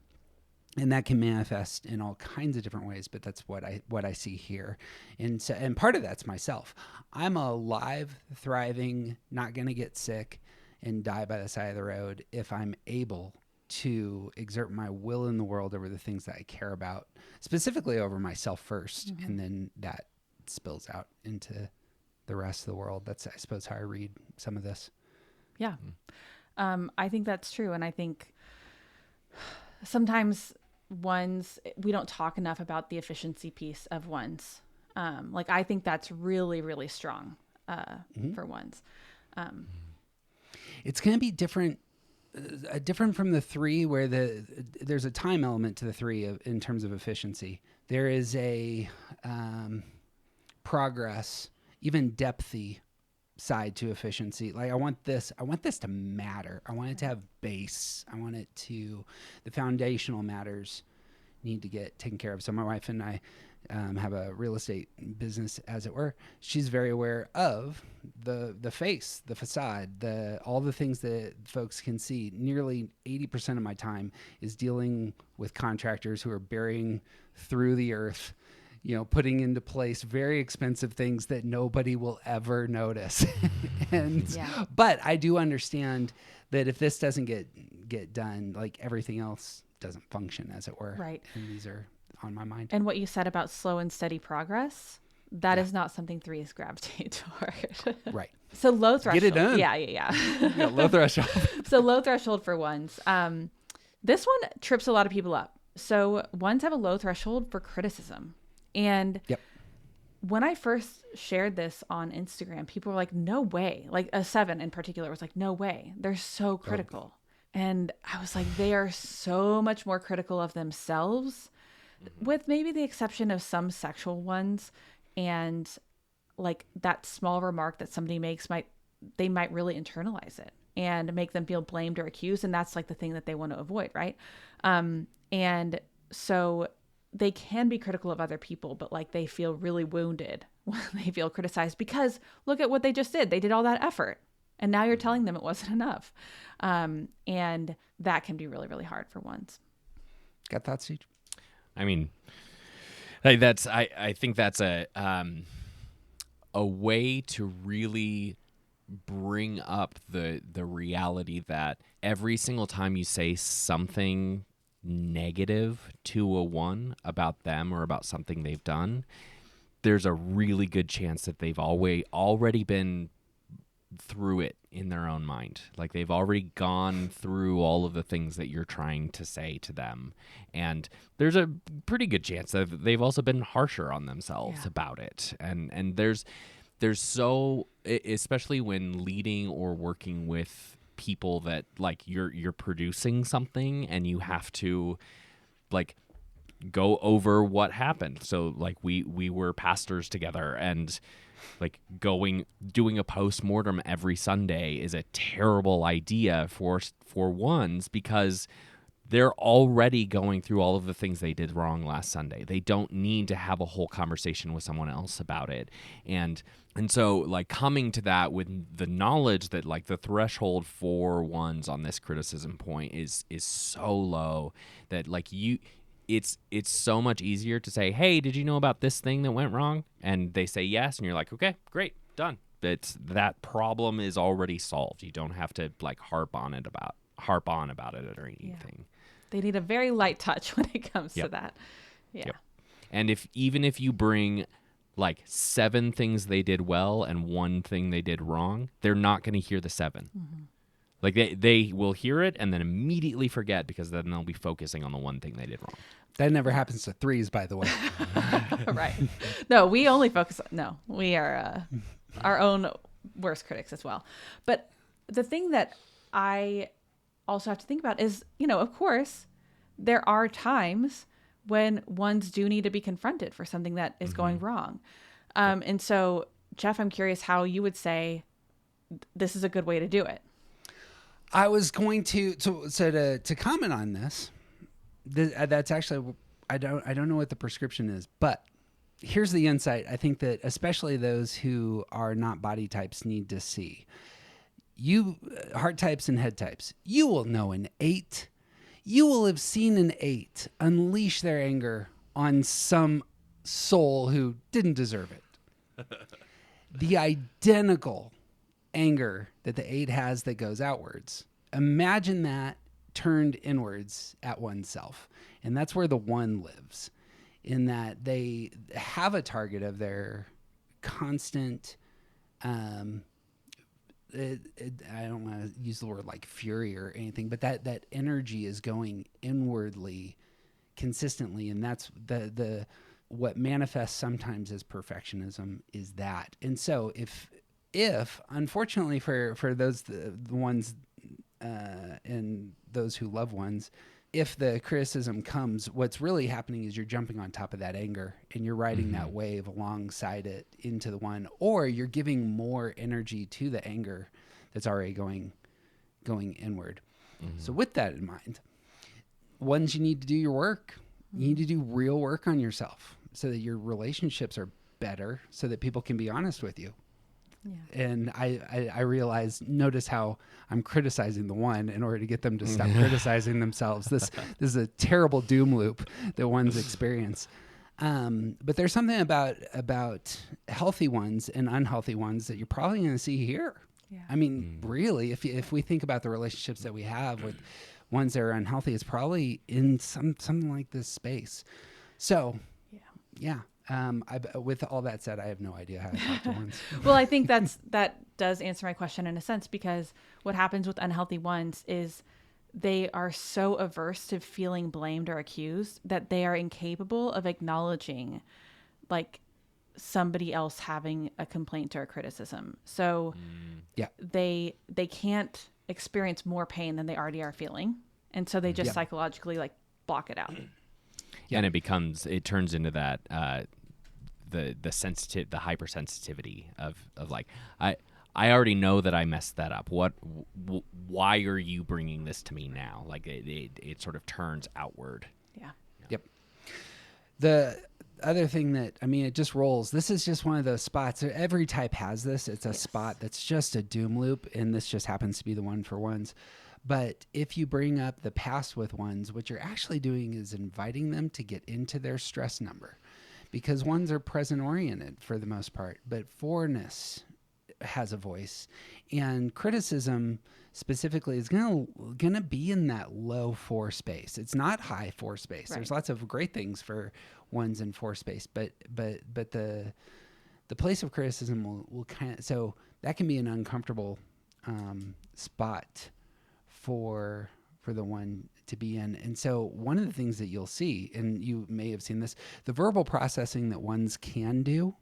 And that can manifest in all kinds of different ways, but that's what I see here. And part of that's myself. I'm alive, thriving, not going to get sick and die by the side of the road if I'm able to exert my will in the world over the things that I care about, specifically over myself first, and then that spills out into the rest of the world. That's, I suppose, how I read some of this. Yeah. I think that's true. And I think sometimes ones, we don't talk enough about the efficiency piece of ones. Like, I think that's really, really strong for ones. It's going to be different from the 3, where there's a time element to the 3 in terms of efficiency. There is a progress, even depthy side to efficiency. Like, I want this to matter. I want it to have base. I want it to, the foundational matters need to get taken care of. So my wife and I have a real estate business, as it were. She's very aware of the face, the facade, all the things that folks can see. Nearly 80% of my time is dealing with contractors who are burying through the earth, putting into place very expensive things that nobody will ever notice. But I do understand that if this doesn't get done, like, everything else doesn't function, as it were. Right. And these are on my mind. And what you said about slow and steady progress, that is not something 3s gravitate toward. Right. So low threshold. Get it done. Yeah. Low threshold. So low threshold for ones. This one trips a lot of people up. So ones have a low threshold for criticism. And when I first shared this on Instagram, people were like, no way. Like, a 7 in particular was like, no way. They're so critical. And I was like, they are so much more critical of themselves, with maybe the exception of some sexual ones. And like, that small remark that somebody makes they might really internalize it and make them feel blamed or accused. And that's like the thing that they want to avoid. Right. And so they can be critical of other people, but like, they feel really wounded when they feel criticized, because look at what they just did. They did all that effort, and now you're telling them it wasn't enough. And that can be really, really hard for ones. Got thoughts, Siege? I mean, like, I think that's a way to really bring up the reality that every single time you say something negative to a 1 about them or about something they've done, there's a really good chance that they've already been through it in their own mind. Like, they've already gone through all of the things that you're trying to say to them. And there's a pretty good chance that they've also been harsher on themselves about it. And there's so, especially when leading or working with people that, like, you're producing something and you have to, like, go over what happened. So, like, we were pastors together, and like, doing a postmortem every Sunday is a terrible idea for ones, because they're already going through all of the things they did wrong last Sunday. They don't need to have a whole conversation with someone else about it. And so like coming to that with the knowledge that like the threshold for ones on this criticism point is so low that like it's so much easier to say, "Hey, did you know about this thing that went wrong?" And they say yes, and you're like, "Okay, great, done." That problem is already solved. You don't have to like harp on about it or anything. They need a very light touch when it comes to Yep. that. Yeah. Yep. And even if you bring like 7 things they did well and 1 thing they did wrong, they're not going to hear the 7. Mm-hmm. Like they will hear it and then immediately forget because then they'll be focusing on the 1 thing they did wrong. That never happens to 3s, by the way. Right. No, we only focus on, no, we are our own worst critics as well. But the thing that I also have to think about is, of course, there are times when ones do need to be confronted for something that is going wrong. And so, Jeff, I'm curious how you would say this is a good way to do it. I was going to comment on this. That's actually, I don't know what the prescription is, but here's the insight. I think that especially those who are not body types need to see. You heart types and head types, you will know an 8. You will have seen an 8 unleash their anger on some soul who didn't deserve it. The identical anger that the 8 has that goes outwards. Imagine that turned inwards at oneself. And that's where the 1 lives, in that they have a target of their constant, I don't want to use the word like fury or anything, but that energy is going inwardly consistently. And that's the what manifests sometimes as perfectionism is that. And so if unfortunately for those, the ones, and those who love ones, if the criticism comes, what's really happening is you're jumping on top of that anger and you're riding that wave alongside it into the 1, or you're giving more energy to the anger that's already going inward. So with that in mind, ones, you need to do your work. You need to do real work on yourself so that your relationships are better, so that people can be honest with you. Yeah. And I notice how I'm criticizing the 1 in order to get them to stop criticizing themselves. This is a terrible doom loop that ones experience. But there's something about healthy ones and unhealthy ones that you're probably going to see here. Yeah. I mean, really, if we think about the relationships that we have with ones that are unhealthy, it's probably in something like this space. So, yeah. With all that said, I have no idea how to talk to ones. Well, I think that does answer my question in a sense, because what happens with unhealthy ones is they are so averse to feeling blamed or accused that they are incapable of acknowledging like somebody else having a complaint or a criticism. So they can't experience more pain than they already are feeling. And so they just psychologically like block it out. Yeah. And it turns into that, the hypersensitivity of like, I already know that I messed that up. Why are you bringing this to me now? Like it sort of turns outward. Yeah. Yep. The other thing that, it just rolls. This is just one of those spots. Every type has this. It's a spot that's just a doom loop. And this just happens to be the one for ones. But if you bring up the past with ones, what you're actually doing is inviting them to get into their stress number, because ones are present oriented for the most part, but 4ness has a voice, and criticism specifically is gonna be in that low 4 space. It's not high 4 space. Right. There's lots of great things for ones in 4 space, but the place of criticism will kind of, so that can be an uncomfortable spot for the one to be in. And so one of the things that you'll see, and you may have seen this, the verbal processing that ones can do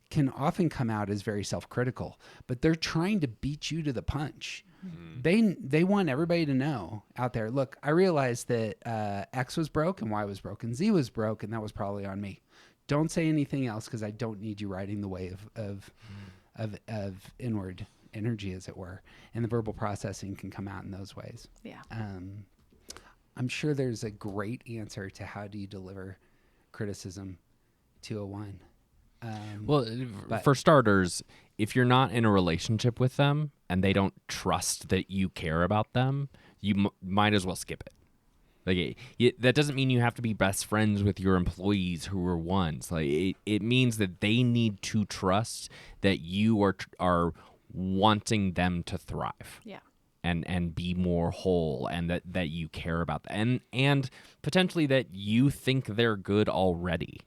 can often come out as very self-critical, but they're trying to beat you to the punch. They want everybody to know out there, look, I realized that X was broke and Y was broke and Z was broke, and that was probably on me. Don't say anything else, because I don't need you riding the wave of inward energy, as it were, and the verbal processing can come out in those ways. Yeah. I'm sure there's a great answer to how do you deliver criticism to a 1. Well, for starters, if you're not in a relationship with them and they don't trust that you care about them, you might as well skip it. Like that doesn't mean you have to be best friends with your employees who are 1s. Like it means that they need to trust that you are wanting them to thrive. Yeah. And be more whole, and that you care about them, and potentially that you think they're good already.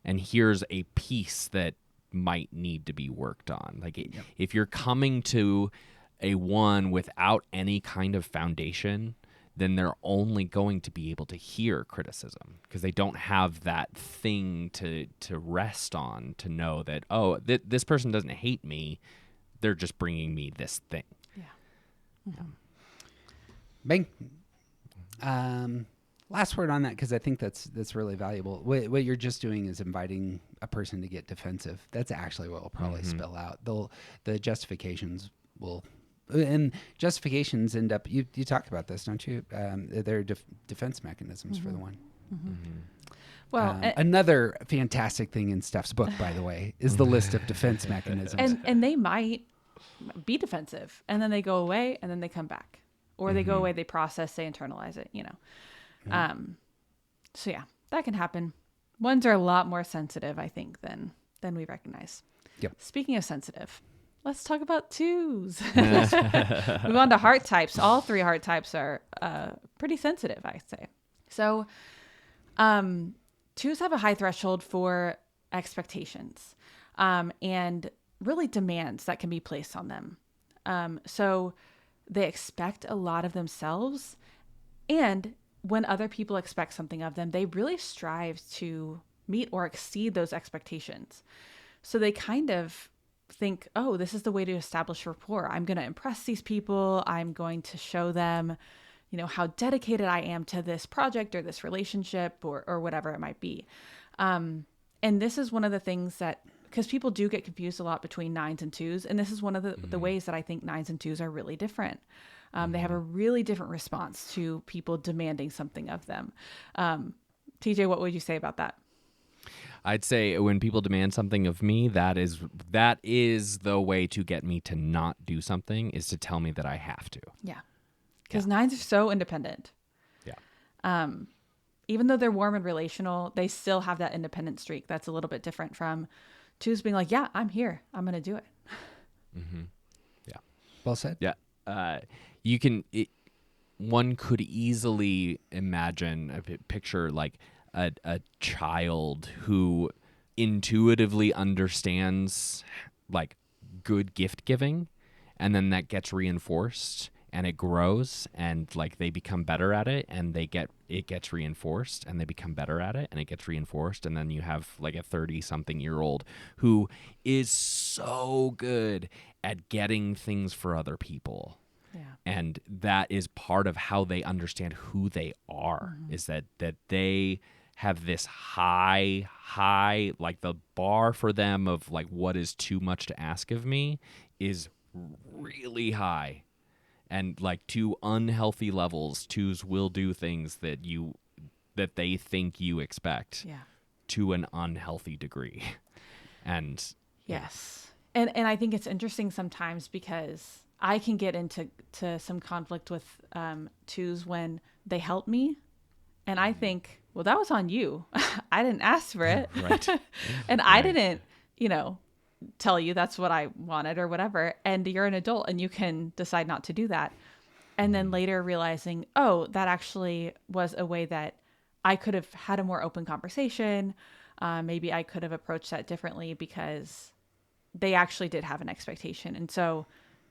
And here's a piece that might need to be worked on. Like if you're coming to a 1 without any kind of foundation, then they're only going to be able to hear criticism because they don't have that thing to rest on to know that, oh, this person doesn't hate me. They're just bringing me this thing. Yeah. Mm-hmm. Bang. Last word on that, because I think that's really valuable. What you're just doing is inviting a person to get defensive. That's actually what will probably spill out. The justifications will, and justifications end up. You talked about this, don't you? They're defense mechanisms for the 1. Well, another fantastic thing in Steph's book, by the way, is the list of defense mechanisms. and they might be defensive, and then they go away, and then they come back, or they go away, they process, they internalize it. So yeah, that can happen. 1s are a lot more sensitive, I think, than we recognize. Yep. Speaking of sensitive, let's talk about 2s. Move on to heart types. All 3 heart types are pretty sensitive, I say. So 2s have a high threshold for expectations and really demands that can be placed on them. So they expect a lot of themselves, and when other people expect something of them, they really strive to meet or exceed those expectations. So they kind of think, oh, this is the way to establish rapport. I'm going to impress these people. I'm going to show them, how dedicated I am to this project or this relationship or whatever it might be. And this is one of the things that, because people do get confused a lot between 9s and 2s. And this is one of the ways that I think 9s and 2s are really different. They have a really different response to people demanding something of them. TJ, what would you say about that? I'd say when people demand something of me, that is the way to get me to not do something, is to tell me that I have to. Yeah. Because 9s are so independent. Yeah. Even though they're warm and relational, they still have that independent streak. That's a little bit different from 2s being like, yeah, I'm here. I'm going to do it. Yeah. Well said. Yeah. One could easily imagine a picture like a child who intuitively understands like good gift giving, and then that gets reinforced and it grows, and like they become better at it, and it gets reinforced, and they become better at it, and it gets reinforced, and then you have like a 30-something-year-old who is so good at getting things for other people. Yeah. And that is part of how they understand who they are, is that they have this high, like the bar for them of like what is too much to ask of me is really high. And like to unhealthy levels, 2s will do things that they think you expect to an unhealthy degree. And yes. And I think it's interesting sometimes because I can get into some conflict with 2s when they help me, and I think, well, that was on you. I didn't ask for it. Right. And I didn't, tell you that's what I wanted or whatever. And you're an adult and you can decide not to do that. And then later realizing, oh, that actually was a way that I could have had a more open conversation. Maybe I could have approached that differently because they actually did have an expectation. And so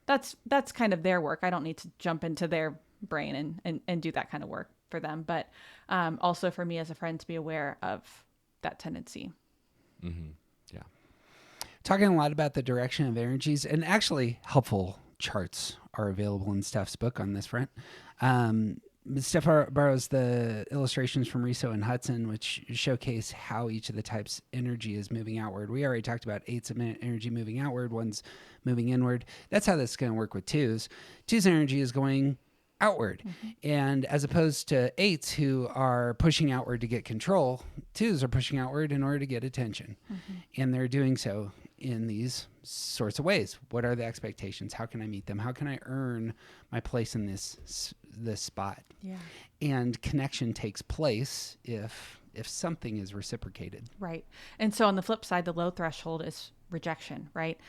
that's kind of their work. I don't need to jump into their brain and do that kind of work for them. But also for me as a friend to be aware of that tendency. Mm-hmm. Yeah. Talking a lot about the direction of energies, and actually helpful charts are available in Steph's book on this front. Steph borrows the illustrations from Riso and Hudson, which showcase how each of the types' energy is moving outward. We already talked about 8's energy moving outward, 1's moving inward. That's how this is going to work with 2's. 2's energy is going outward. And as opposed to 8s who are pushing outward to get control, 2s are pushing outward in order to get attention. And they're doing so in these sorts of ways. What are the expectations? How can I meet them? How can I earn my place in this spot? Yeah. And connection takes place if something is reciprocated. Right. And so on the flip side, the low threshold is rejection, right?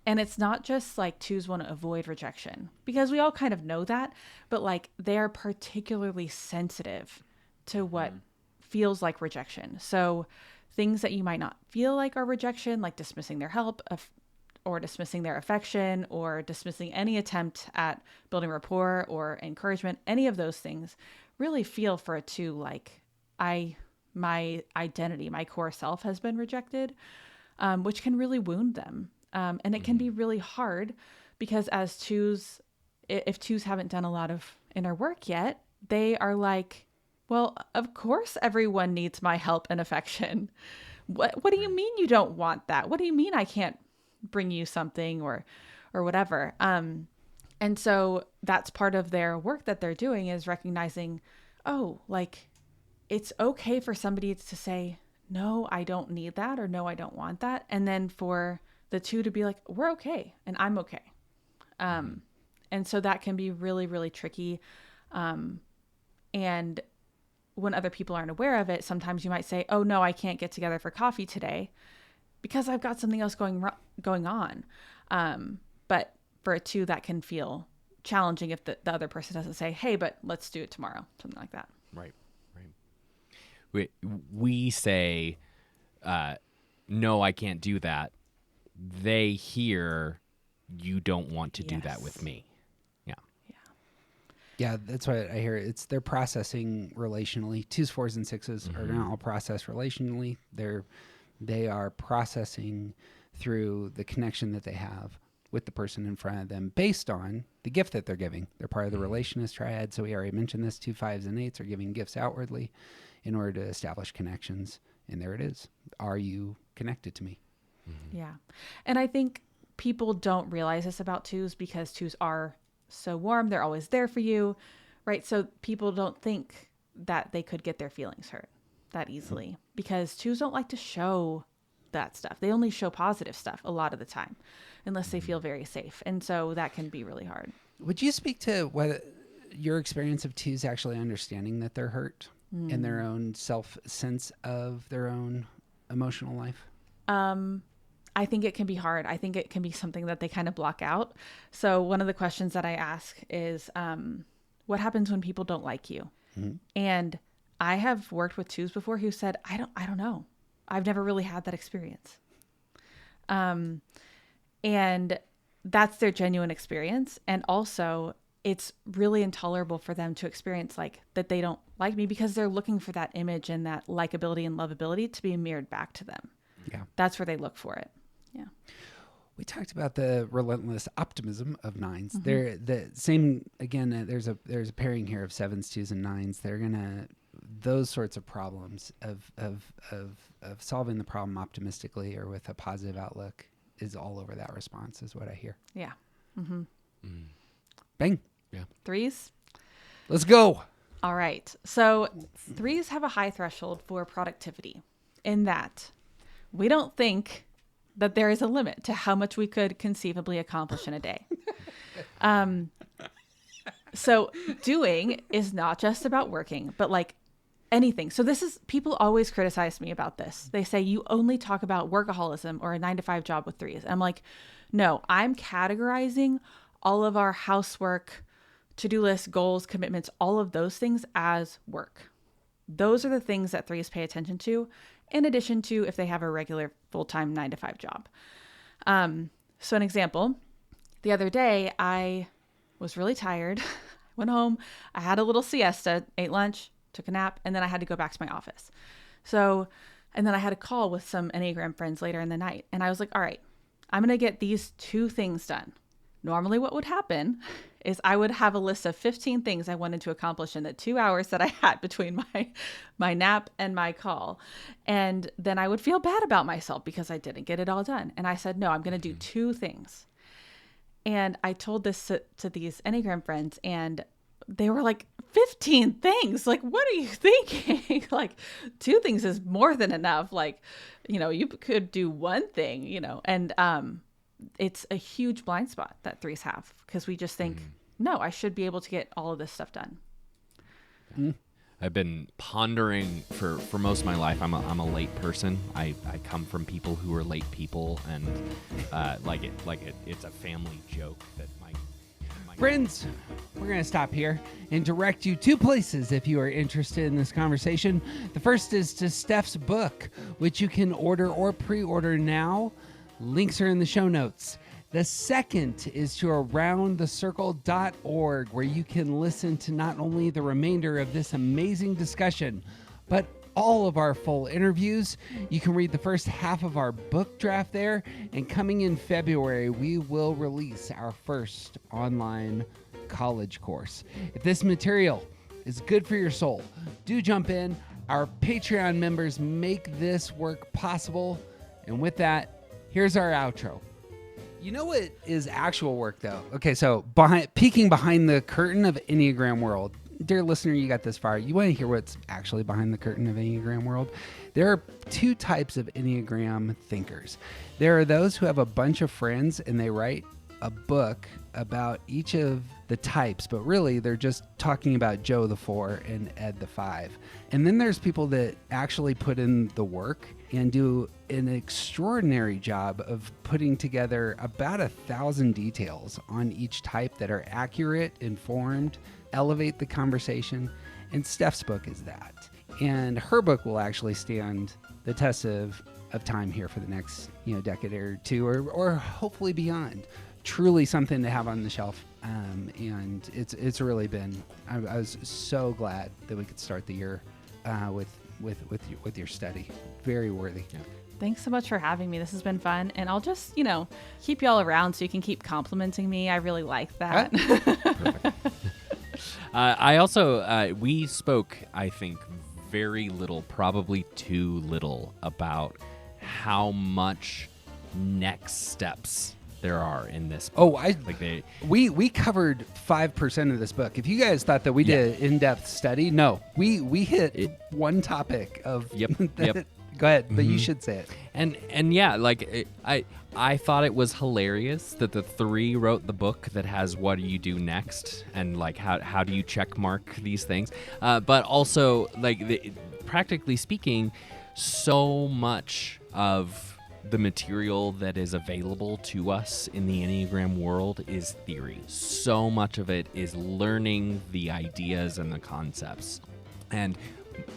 And it's not just like 2s want to avoid rejection, because we all kind of know that, but like they're particularly sensitive to what feels like rejection. So things that you might not feel like are rejection, like dismissing their help or dismissing their affection or dismissing any attempt at building rapport or encouragement, any of those things really feel for a 2 like my identity, my core self has been rejected, which can really wound them. And it can be really hard because as 2s, if 2s haven't done a lot of inner work yet, they are like, well, of course everyone needs my help and affection. What do you mean you don't want that? What do you mean I can't bring you something or whatever? And so that's part of their work that they're doing is recognizing, oh, like it's okay for somebody to say, no, I don't need that, or no, I don't want that. And then for the 2 to be like, we're okay and I'm okay. And so that can be really, really tricky. And when other people aren't aware of it, sometimes you might say, oh no, I can't get together for coffee today because I've got something else going on. But for a 2, that can feel challenging if the other person doesn't say, hey, but let's do it tomorrow, something like that. Right. We say, no, I can't do that. They hear, you don't want to do that with me. Yeah, that's what I hear. They're processing relationally. 2s, 4s, and 6s are going to all process relationally. They are processing through the connection that they have with the person in front of them based on the gift that they're giving. They're part of the relationist triad. So we already mentioned this. 2, 5s, and 8s are giving gifts outwardly in order to establish connections. And there it is. Are you connected to me? Yeah. And I think people don't realize this about 2s because 2s are so warm. They're always there for you, right? So people don't think that they could get their feelings hurt that easily because 2s don't like to show that stuff. They only show positive stuff a lot of the time unless they feel very safe. And so that can be really hard. Would you speak to whether your experience of 2s actually understanding that they're hurt in their own sense of their own emotional life? I think it can be hard. I think it can be something that they kind of block out. So one of the questions that I ask is, what happens when people don't like you? And I have worked with 2s before who said, I don't know. I've never really had that experience. And that's their genuine experience. And also it's really intolerable for them to experience like that they don't like me because they're looking for that image and that likability and lovability to be mirrored back to them. Yeah. That's where they look for it. Yeah. We talked about the relentless optimism of 9s. They're the same again. There's a pairing here of 7s, 2s, and 9s. They're gonna those sorts of problems of solving the problem optimistically or with a positive outlook is all over that response. Is what I hear. Yeah. Bang. Yeah. 3s. Let's go. All right. So 3s have a high threshold for productivity in that we don't think that there is a limit to how much we could conceivably accomplish in a day. So doing is not just about working, but like anything. So people always criticize me about this. They say, you only talk about workaholism or a 9-to-5 job with 3s. I'm like, no, I'm categorizing all of our housework, to-do lists, goals, commitments, all of those things as work. Those are the things that 3s pay attention to, in addition to if they have a regular full-time 9-to-5 job. So an example, the other day I was really tired, went home, I had a little siesta, ate lunch, took a nap, and then I had to go back to my office. And then I had a call with some Enneagram friends later in the night. And I was like, all right, I'm going to get these 2 things done. Normally what would happen is I would have a list of 15 things I wanted to accomplish in the 2 hours that I had between my nap and my call. And then I would feel bad about myself because I didn't get it all done. And I said, no, I'm going to do 2 things. And I told this to these Enneagram friends, and they were like, 15 things. Like, what are you thinking? Like, 2 things is more than enough. Like, you could do 1 thing, and it's a huge blind spot that 3s have, because we just think, no, I should be able to get all of this stuff done. I've been pondering for most of my life. I'm a late person. I come from people who are late people, and it's a family joke that my Friends, we're going to stop here and direct you 2 places if you are interested in this conversation. The first is to Steph's book, which you can order or pre-order now. Links are in the show notes. The second is to aroundthecircle.org, where you can listen to not only the remainder of this amazing discussion, but all of our full interviews. You can read the first half of our book draft there, and coming in February, we will release our first online college course. If this material is good for your soul, do jump in. Our Patreon members make this work possible. And with that, here's our outro. You know what is actual work, though? Okay, so peeking behind the curtain of Enneagram world. Dear listener, you got this far. You want to hear what's actually behind the curtain of Enneagram world? There are 2 types of Enneagram thinkers. There are those who have a bunch of friends and they write a book about each of the types, but really they're just talking about Joe the 4 and Ed the 5. And then there's people that actually put in the work and do an extraordinary job of putting together about 1,000 details on each type that are accurate, informed, elevate the conversation. And Steph's book is that. And her book will actually stand the test of time here for the next decade or 2, or hopefully beyond. Truly something to have on the shelf. And it's really been, I was so glad that we could start the year with your study. Very worthy. Yeah. Thanks so much for having me. This has been fun. And I'll just, keep y'all around so you can keep complimenting me. I really like that. Perfect. I also, we spoke, I think, very little, probably too little, about how much next steps there are in this book. We covered 5% of this book. If you guys thought that we did an in-depth study, no, we hit one topic of. Yep. Go ahead, but you should say it. And yeah, I thought it was hilarious that the 3 wrote the book that has what do you do next, and how do you check mark these things, but also practically speaking, so much of the material that is available to us in the Enneagram world is theory. So much of it is learning the ideas and the concepts. And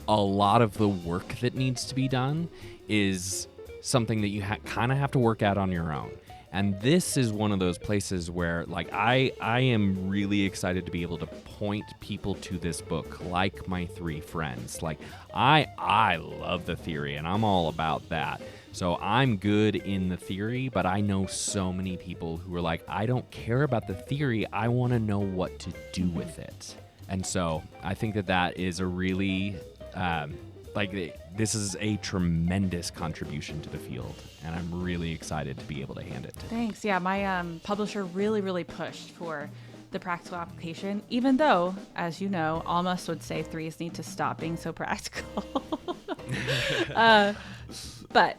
a lot of the work that needs to be done is something that you kind of have to work out on your own. And this is one of those places where I am really excited to be able to point people to this book, like my 3 friends. I love the theory and I'm all about that. So I'm good in the theory, but I know so many people who are like, I don't care about the theory. I want to know what to do with it. And so I think that is a really, this is a tremendous contribution to the field. And I'm really excited to be able to hand it to them. Thanks. Yeah, my publisher really, really pushed for the practical application, even though, as you know, Almas would say 3s need to stop being so practical. But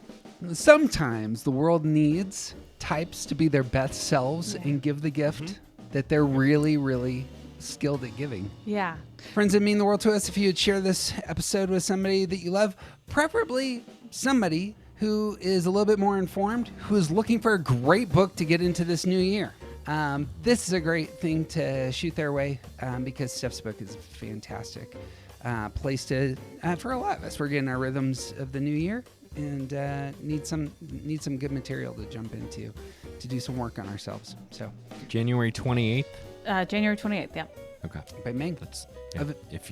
sometimes the world needs types to be their best selves and give the gift that they're really, really skilled at giving. Yeah. Friends, it mean the world to us if you would share this episode with somebody that you love, preferably somebody who is a little bit more informed, who is looking for a great book to get into this new year. This is a great thing to shoot their way because Steph's book is a fantastic place to, for a lot of us, we're getting our rhythms of the new year and need some good material to jump into to do some work on ourselves. So January 28th? January 28th, yeah. Okay. By May.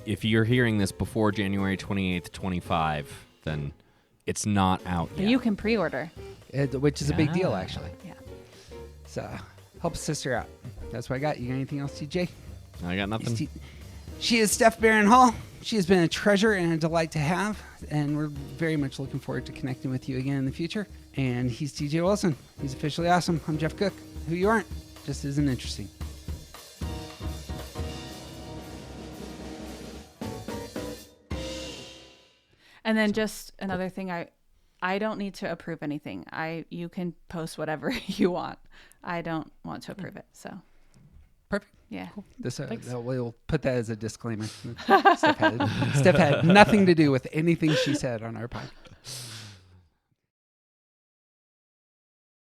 If you're hearing this before January 28th, 25, then it's not out yet. You can pre-order. Which is a big deal, actually. Yeah. So help a sister out. That's what I got. You got anything else, TJ? I got nothing. She is Steph Barron Hall. She has been a treasure and a delight to have, and we're very much looking forward to connecting with you again in the future. And he's TJ Wilson. He's officially awesome. I'm Jeff Cook, who you aren't. Just isn't interesting. And then just another thing, I don't need to approve anything. You can post whatever you want. I don't want to approve it. So Perfect. yeah. This we'll put that as a disclaimer. Steph had nothing to do with anything she said on our podcast.